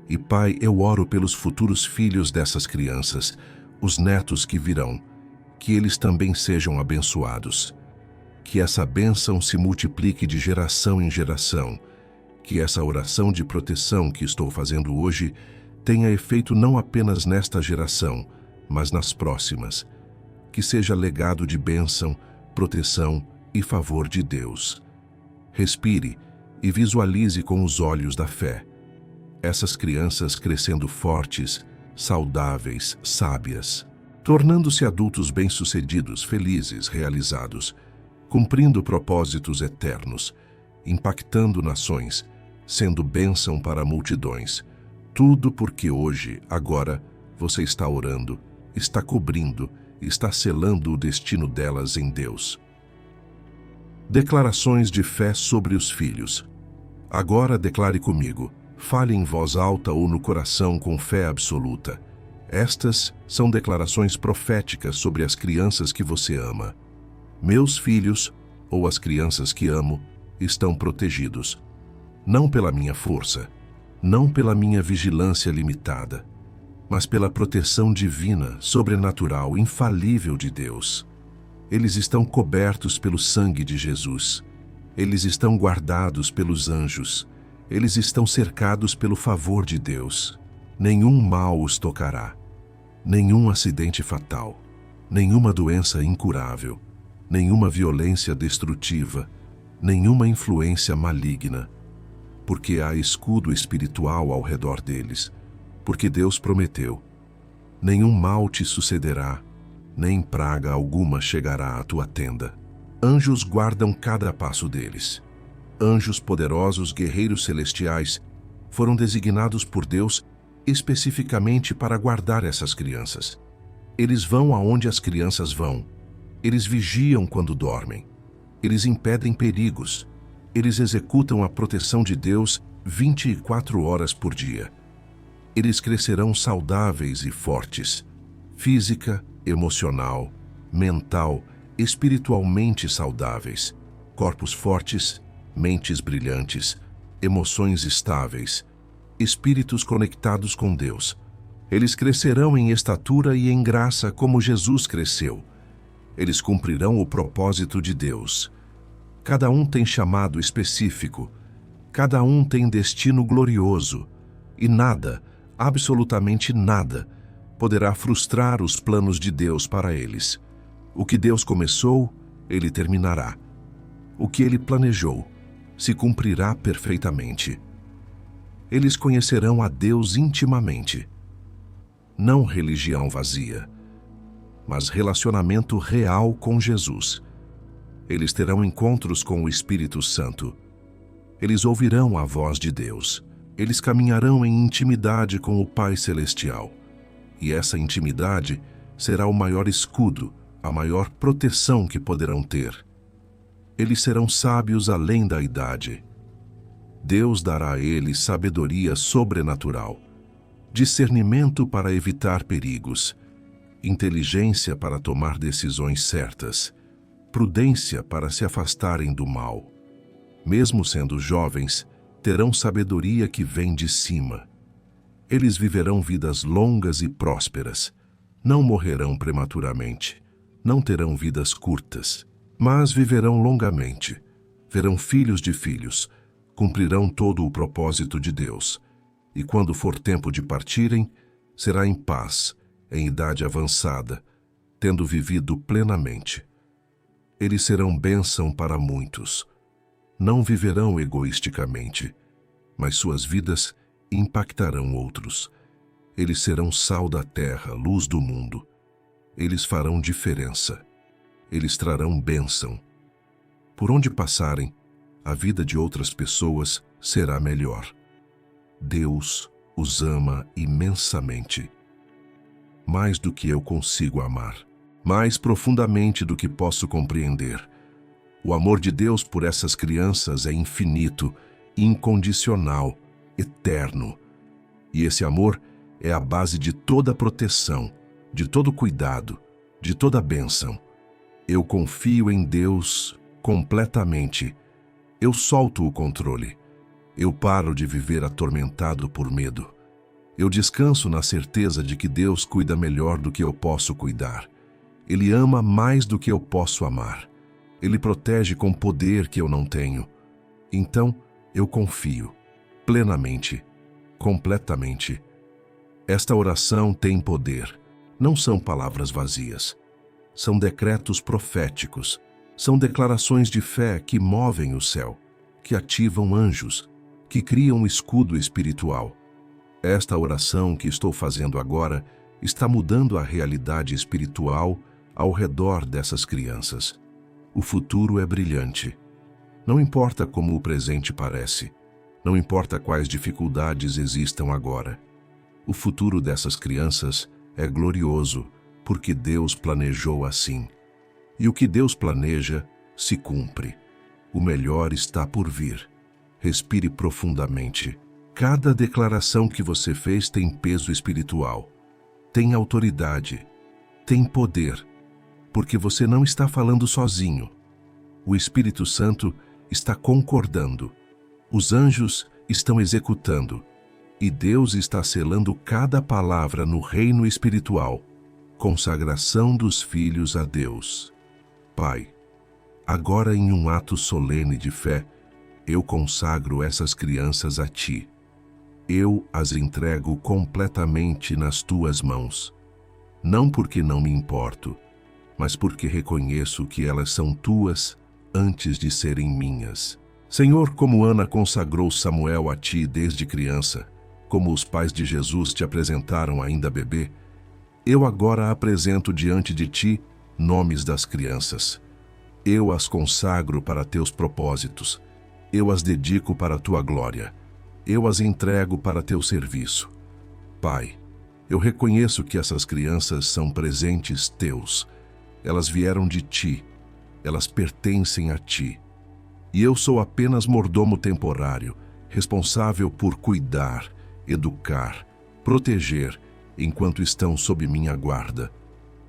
E Pai, eu oro pelos futuros filhos dessas crianças, os netos que virão, que eles também sejam abençoados. Que essa bênção se multiplique de geração em geração, que essa oração de proteção que estou fazendo hoje tenha efeito não apenas nesta geração, mas nas próximas. Que seja legado de bênção, proteção e favor de Deus. Respire e visualize com os olhos da fé. Essas crianças crescendo fortes, saudáveis, sábias, tornando-se adultos bem-sucedidos, felizes, realizados, cumprindo propósitos eternos, impactando nações, sendo bênção para multidões. Tudo porque hoje, agora, você está orando, está cobrindo, está selando o destino delas em Deus. Declarações de fé sobre os filhos. Agora declare comigo, fale em voz alta ou no coração com fé absoluta. Estas são declarações proféticas sobre as crianças que você ama. Meus filhos, ou as crianças que amo, estão protegidos. Não pela minha força, não pela minha vigilância limitada, mas pela proteção divina, sobrenatural, infalível de Deus. Eles estão cobertos pelo sangue de Jesus. Eles estão guardados pelos anjos. Eles estão cercados pelo favor de Deus. Nenhum mal os tocará. Nenhum acidente fatal. Nenhuma doença incurável. Nenhuma violência destrutiva. Nenhuma influência maligna. Porque há escudo espiritual ao redor deles. Porque Deus prometeu: nenhum mal te sucederá, nem praga alguma chegará à tua tenda. Anjos guardam cada passo deles. Anjos poderosos, guerreiros celestiais, foram designados por Deus especificamente para guardar essas crianças. Eles vão aonde as crianças vão. Eles vigiam quando dormem. Eles impedem perigos. Eles executam a proteção de Deus 24 horas por dia. Eles crescerão saudáveis e fortes, física, emocional, mental, espiritualmente saudáveis, corpos fortes, mentes brilhantes, emoções estáveis, espíritos conectados com Deus. Eles crescerão em estatura e em graça como Jesus cresceu. Eles cumprirão o propósito de Deus. Cada um tem chamado específico, cada um tem destino glorioso, e nada, absolutamente nada, poderá frustrar os planos de Deus para eles. O que Deus começou, Ele terminará. O que Ele planejou, se cumprirá perfeitamente. Eles conhecerão a Deus intimamente. Não religião vazia, mas relacionamento real com Jesus. Eles terão encontros com o Espírito Santo. Eles ouvirão a voz de Deus. Eles caminharão em intimidade com o Pai Celestial. E essa intimidade será o maior escudo, a maior proteção que poderão ter. Eles serão sábios além da idade. Deus dará a eles sabedoria sobrenatural, discernimento para evitar perigos, inteligência para tomar decisões certas, prudência para se afastarem do mal. Mesmo sendo jovens, terão sabedoria que vem de cima. Eles viverão vidas longas e prósperas. Não morrerão prematuramente. Não terão vidas curtas, mas viverão longamente. Verão filhos de filhos. Cumprirão todo o propósito de Deus. E quando for tempo de partirem, será em paz, em idade avançada, tendo vivido plenamente. Eles serão bênção para muitos. Não viverão egoisticamente, mas suas vidas impactarão outros. Eles serão sal da terra, luz do mundo. Eles farão diferença. Eles trarão bênção. Por onde passarem, a vida de outras pessoas será melhor. Deus os ama imensamente. Mais do que eu consigo amar. Mais profundamente do que posso compreender. O amor de Deus por essas crianças é infinito, incondicional, eterno. E esse amor é a base de toda proteção, de todo cuidado, de toda bênção. Eu confio em Deus completamente. Eu solto o controle. Eu paro de viver atormentado por medo. Eu descanso na certeza de que Deus cuida melhor do que eu posso cuidar. Ele ama mais do que eu posso amar. Ele protege com poder que eu não tenho. Então, eu confio, plenamente, completamente. Esta oração tem poder. Não são palavras vazias. São decretos proféticos. São declarações de fé que movem o céu, que ativam anjos, que criam um escudo espiritual. Esta oração que estou fazendo agora está mudando a realidade espiritual ao redor dessas crianças. O futuro é brilhante. Não importa como o presente parece. Não importa quais dificuldades existam agora. O futuro dessas crianças é glorioso, porque Deus planejou assim. E o que Deus planeja, se cumpre. O melhor está por vir. Respire profundamente. Cada declaração que você fez tem peso espiritual, tem autoridade, tem poder, porque você não está falando sozinho. O Espírito Santo está concordando, os anjos estão executando, e Deus está selando cada palavra no reino espiritual. Consagração dos filhos a Deus. Pai, agora em um ato solene de fé, eu consagro essas crianças a Ti. Eu as entrego completamente nas Tuas mãos. Não porque não me importo, mas porque reconheço que elas são Tuas antes de serem minhas. Senhor, como Ana consagrou Samuel a Ti desde criança, como os pais de Jesus te apresentaram ainda bebê, eu agora apresento diante de Ti nomes das crianças. Eu as consagro para Teus propósitos. Eu as dedico para a Tua glória. Eu as entrego para Teu serviço. Pai, eu reconheço que essas crianças são presentes Teus. Elas vieram de Ti. Elas pertencem a Ti. E eu sou apenas mordomo temporário, responsável por cuidar, educar, proteger, enquanto estão sob minha guarda.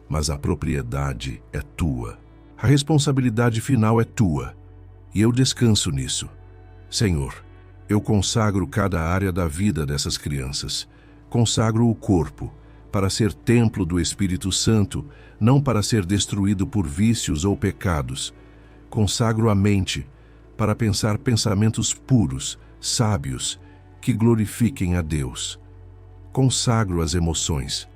Mas a propriedade é Tua. A responsabilidade final é Tua. E eu descanso nisso. Senhor, eu consagro cada área da vida dessas crianças. Consagro o corpo, para ser templo do Espírito Santo, não para ser destruído por vícios ou pecados. Consagro a mente, para pensar pensamentos puros, sábios, que glorifiquem a Deus. Consagro as emoções,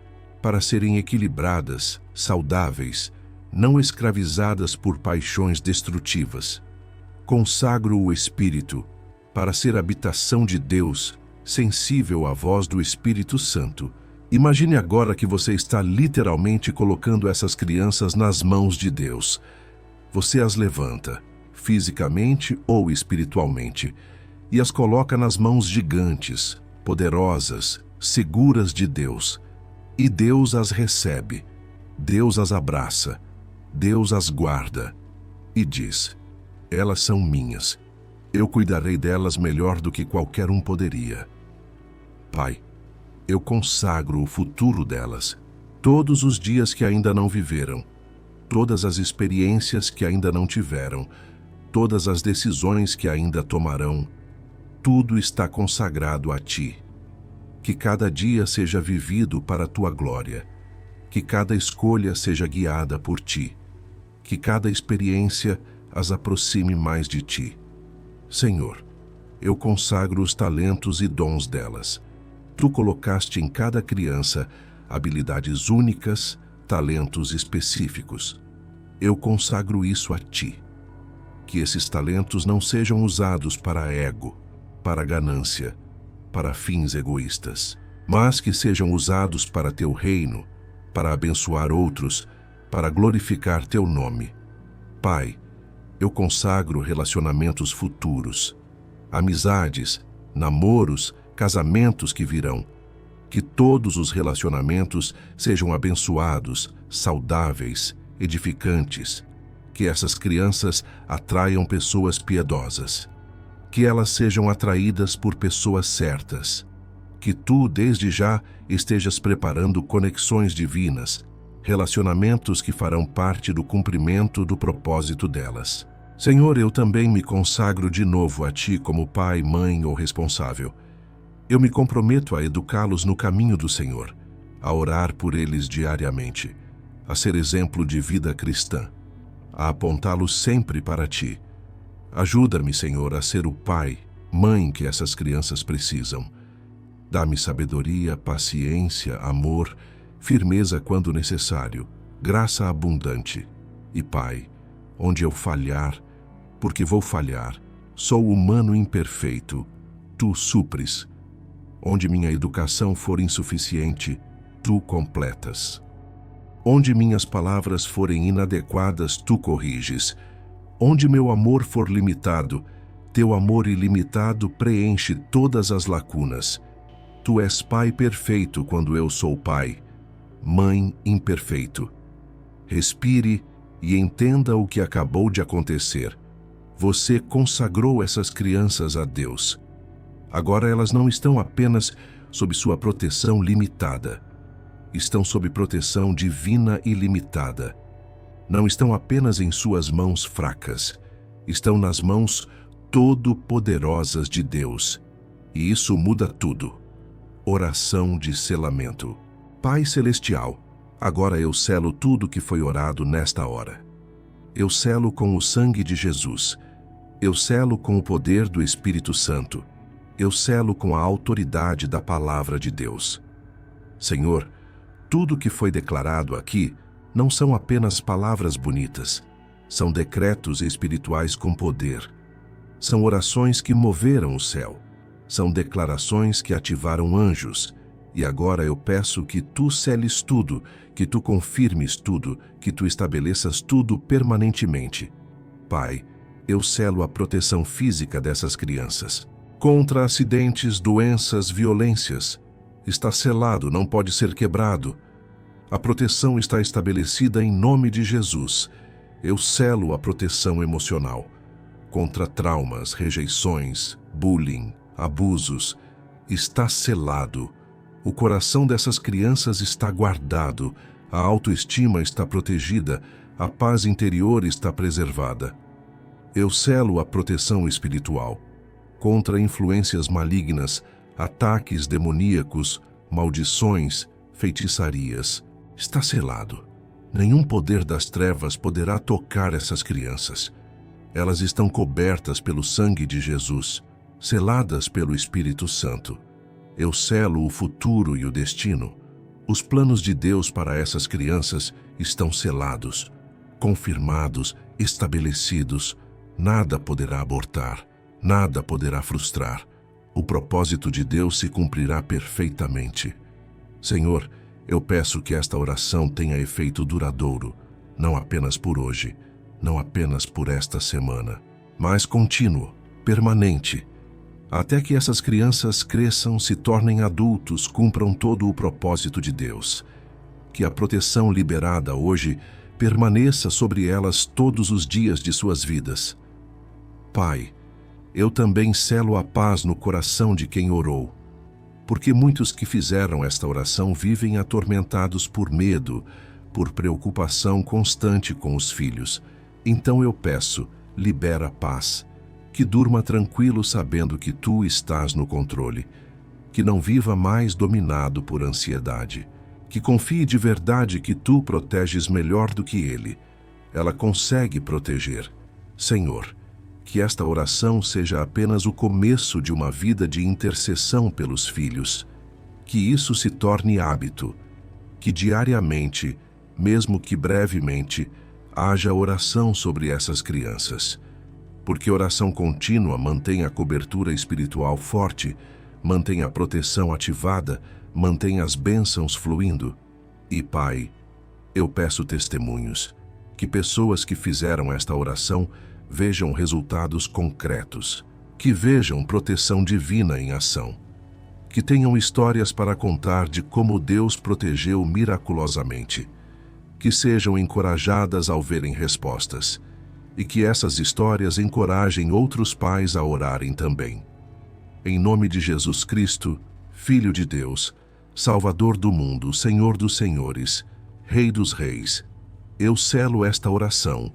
para serem equilibradas, saudáveis, não escravizadas por paixões destrutivas. Consagro o espírito, para ser habitação de Deus, sensível à voz do Espírito Santo. Imagine agora que você está literalmente colocando essas crianças nas mãos de Deus. Você as levanta, fisicamente ou espiritualmente, e as coloca nas mãos gigantes, poderosas, seguras de Deus. E Deus as recebe, Deus as abraça, Deus as guarda e diz: elas são minhas. Eu cuidarei delas melhor do que qualquer um poderia. Pai, eu consagro o futuro delas, todos os dias que ainda não viveram, todas as experiências que ainda não tiveram, todas as decisões que ainda tomarão. Tudo está consagrado a Ti. Que cada dia seja vivido para a Tua glória. Que cada escolha seja guiada por Ti. Que cada experiência as aproxime mais de Ti. Senhor, eu consagro os talentos e dons delas. Tu colocaste em cada criança habilidades únicas, talentos específicos. Eu consagro isso a Ti. Que esses talentos não sejam usados para ego, para ganância, para fins egoístas, mas que sejam usados para Teu reino, para abençoar outros, para glorificar Teu nome. Pai, eu consagro relacionamentos futuros, amizades, namoros, casamentos que virão. Que todos os relacionamentos sejam abençoados, saudáveis, edificantes. Que essas crianças atraiam pessoas piedosas. Que elas sejam atraídas por pessoas certas. Que Tu, desde já, estejas preparando conexões divinas, relacionamentos que farão parte do cumprimento do propósito delas. Senhor, eu também me consagro de novo a Ti como pai, mãe ou responsável. Eu me comprometo a educá-los no caminho do Senhor, a orar por eles diariamente, a ser exemplo de vida cristã, a apontá-los sempre para Ti. Ajuda-me, Senhor, a ser o pai, mãe que essas crianças precisam. Dá-me sabedoria, paciência, amor, firmeza quando necessário, graça abundante. E, Pai, onde eu falhar, porque vou falhar, sou humano imperfeito, Tu supres. Onde minha educação for insuficiente, Tu completas. Onde minhas palavras forem inadequadas, Tu corriges. Onde meu amor for limitado, Teu amor ilimitado preenche todas as lacunas. Tu és Pai perfeito quando eu sou pai, mãe imperfeito. Respire e entenda o que acabou de acontecer. Você consagrou essas crianças a Deus. Agora elas não estão apenas sob sua proteção limitada. Estão sob proteção divina ilimitada. Não estão apenas em suas mãos fracas. Estão nas mãos todo-poderosas de Deus. E isso muda tudo. Oração de selamento. Pai Celestial, agora eu selo tudo que foi orado nesta hora. Eu selo com o sangue de Jesus. Eu selo com o poder do Espírito Santo. Eu selo com a autoridade da Palavra de Deus. Senhor, tudo que foi declarado aqui não são apenas palavras bonitas. São decretos espirituais com poder. São orações que moveram o céu. São declarações que ativaram anjos. E agora eu peço que tu seles tudo, que tu confirmes tudo, que tu estabeleças tudo permanentemente. Pai, eu selo a proteção física dessas crianças. Contra acidentes, doenças, violências. Está selado, não pode ser quebrado. A proteção está estabelecida em nome de Jesus. Eu selo a proteção emocional. Contra traumas, rejeições, bullying, abusos. Está selado. O coração dessas crianças está guardado. A autoestima está protegida. A paz interior está preservada. Eu selo a proteção espiritual. Contra influências malignas, ataques demoníacos, maldições, feitiçarias. Está selado. Nenhum poder das trevas poderá tocar essas crianças. Elas estão cobertas pelo sangue de Jesus, seladas pelo Espírito Santo. Eu selo o futuro e o destino. Os planos de Deus para essas crianças estão selados, confirmados, estabelecidos. Nada poderá abortar. Nada poderá frustrar. O propósito de Deus se cumprirá perfeitamente. Senhor, eu peço que esta oração tenha efeito duradouro, não apenas por hoje, não apenas por esta semana, mas contínuo, permanente, até que essas crianças cresçam, se tornem adultos, cumpram todo o propósito de Deus. Que a proteção liberada hoje permaneça sobre elas todos os dias de suas vidas. Pai, eu também selo a paz no coração de quem orou, porque muitos que fizeram esta oração vivem atormentados por medo, por preocupação constante com os filhos. Então eu peço, libera paz, que durma tranquilo sabendo que tu estás no controle, que não viva mais dominado por ansiedade, que confie de verdade que tu proteges melhor do que ele. Ela consegue proteger. Senhor, que esta oração seja apenas o começo de uma vida de intercessão pelos filhos. Que isso se torne hábito. Que diariamente, mesmo que brevemente, haja oração sobre essas crianças. Porque oração contínua mantém a cobertura espiritual forte, mantém a proteção ativada, mantém as bênçãos fluindo. E, Pai, eu peço testemunhos. Que pessoas que fizeram esta oração vejam resultados concretos, que vejam proteção divina em ação, que tenham histórias para contar de como Deus protegeu miraculosamente, que sejam encorajadas ao verem respostas, e que essas histórias encorajem outros pais a orarem também. Em nome de Jesus Cristo, Filho de Deus, Salvador do mundo, Senhor dos senhores, Rei dos reis, eu selo esta oração.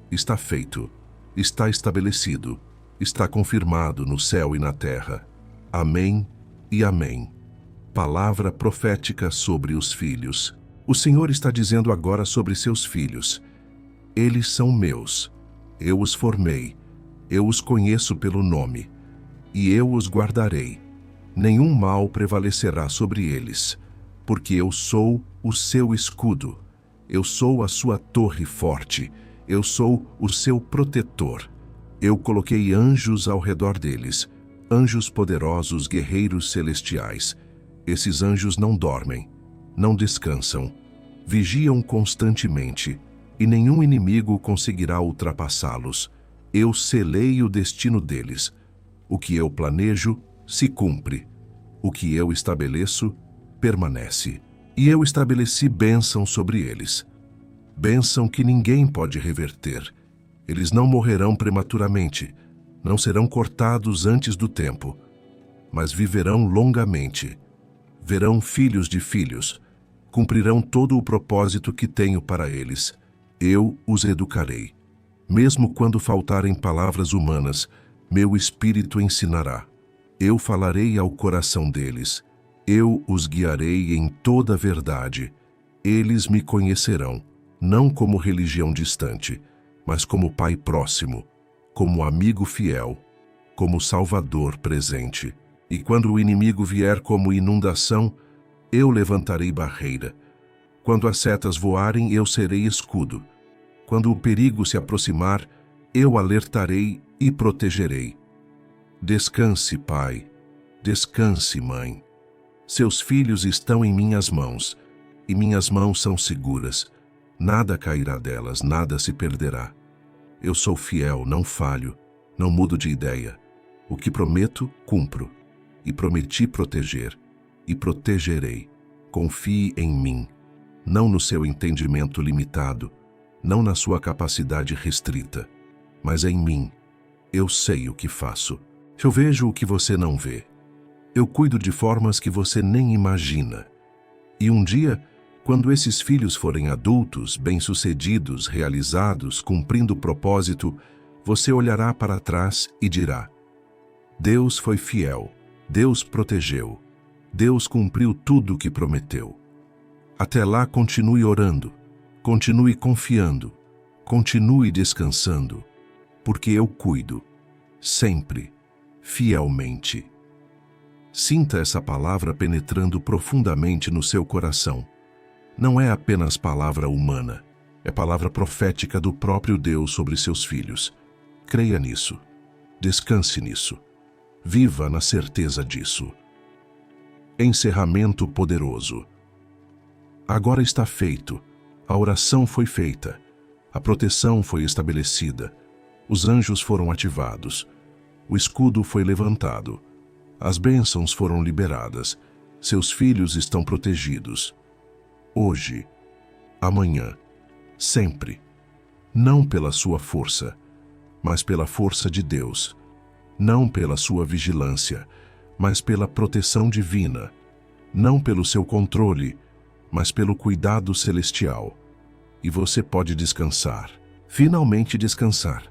Está feito. Está estabelecido, está confirmado no céu e na terra. Amém e amém. Palavra profética sobre os filhos. O Senhor está dizendo agora sobre seus filhos. Eles são meus. Eu os formei. Eu os conheço pelo nome. E eu os guardarei. Nenhum mal prevalecerá sobre eles, porque eu sou o seu escudo. Eu sou a sua torre forte. Eu sou o seu protetor. Eu coloquei anjos ao redor deles, anjos poderosos, guerreiros celestiais. Esses anjos não dormem, não descansam, vigiam constantemente, e nenhum inimigo conseguirá ultrapassá-los. Eu selei o destino deles. O que eu planejo, se cumpre. O que eu estabeleço, permanece. E eu estabeleci bênção sobre eles. Bênção que ninguém pode reverter, Eles não morrerão prematuramente, não serão cortados antes do tempo, mas viverão longamente. Verão filhos de filhos, cumprirão todo o propósito que tenho para eles. Eu os educarei. Mesmo quando faltarem palavras humanas, meu espírito ensinará. Eu falarei ao coração deles. Eu os guiarei em toda a verdade. Eles me conhecerão, não como religião distante, mas como pai próximo, como amigo fiel, como salvador presente. E quando o inimigo vier como inundação, eu levantarei barreira. Quando as setas voarem, eu serei escudo. Quando o perigo se aproximar, eu alertarei e protegerei. Descanse, pai. Descanse, mãe. Seus filhos estão em minhas mãos, e minhas mãos são seguras. Nada cairá delas, nada se perderá. Eu sou fiel, não falho, não mudo de ideia. O que prometo, cumpro. E prometi proteger, e protegerei. Confie em mim, não no seu entendimento limitado, não na sua capacidade restrita, mas em mim. Eu sei o que faço. Eu vejo o que você não vê. Eu cuido de formas que você nem imagina. E um dia, quando esses filhos forem adultos, bem-sucedidos, realizados, cumprindo o propósito, você olhará para trás e dirá: Deus foi fiel, Deus protegeu, Deus cumpriu tudo o que prometeu. Até lá, continue orando, continue confiando, continue descansando, porque eu cuido, sempre, fielmente. Sinta essa palavra penetrando profundamente no seu coração. Não é apenas palavra humana, é palavra profética do próprio Deus sobre seus filhos. Creia nisso, descanse nisso, viva na certeza disso. Encerramento poderoso. Agora está feito, a oração foi feita, a proteção foi estabelecida, os anjos foram ativados, o escudo foi levantado, as bênçãos foram liberadas, seus filhos estão protegidos. Hoje, amanhã, sempre, não pela sua força, mas pela força de Deus, não pela sua vigilância, mas pela proteção divina, não pelo seu controle, mas pelo cuidado celestial. E você pode descansar, finalmente descansar,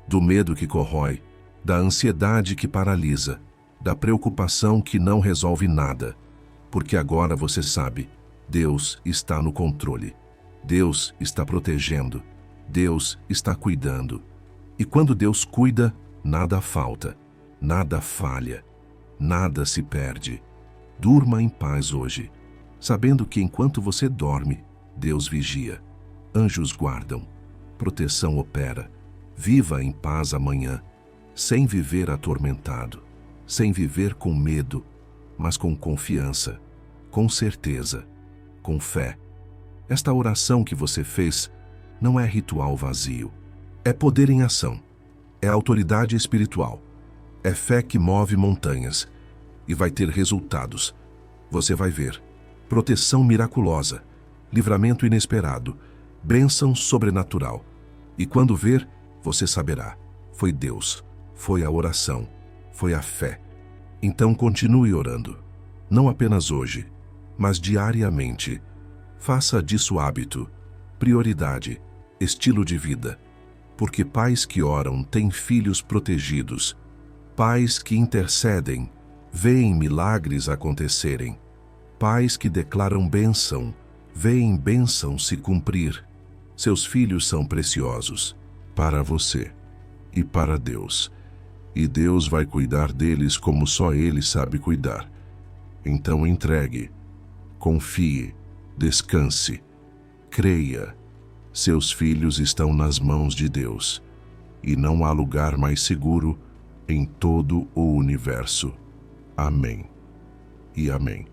do medo que corrói, da ansiedade que paralisa, da preocupação que não resolve nada, porque agora você sabe, Deus está no controle, Deus está protegendo, Deus está cuidando. E quando Deus cuida, nada falta, nada falha, nada se perde. Durma em paz hoje, sabendo que enquanto você dorme, Deus vigia, anjos guardam, proteção opera. Viva em paz amanhã, sem viver atormentado, sem viver com medo, mas com confiança, com certeza, com fé. Esta oração que você fez não é ritual vazio, é poder em ação, é autoridade espiritual, é fé que move montanhas e vai ter resultados. Você vai ver proteção miraculosa, livramento inesperado, bênção sobrenatural. E quando ver, você saberá, foi Deus, foi a oração, foi a fé. Então continue orando, não apenas hoje, mas diariamente. Faça disso hábito, prioridade, estilo de vida. Porque pais que oram têm filhos protegidos. Pais que intercedem, veem milagres acontecerem. Pais que declaram bênção, veem bênção se cumprir. Seus filhos são preciosos para você e para Deus. E Deus vai cuidar deles como só Ele sabe cuidar. Então entregue, confie, descanse, creia. Seus filhos estão nas mãos de Deus, e não há lugar mais seguro em todo o universo. Amém e amém.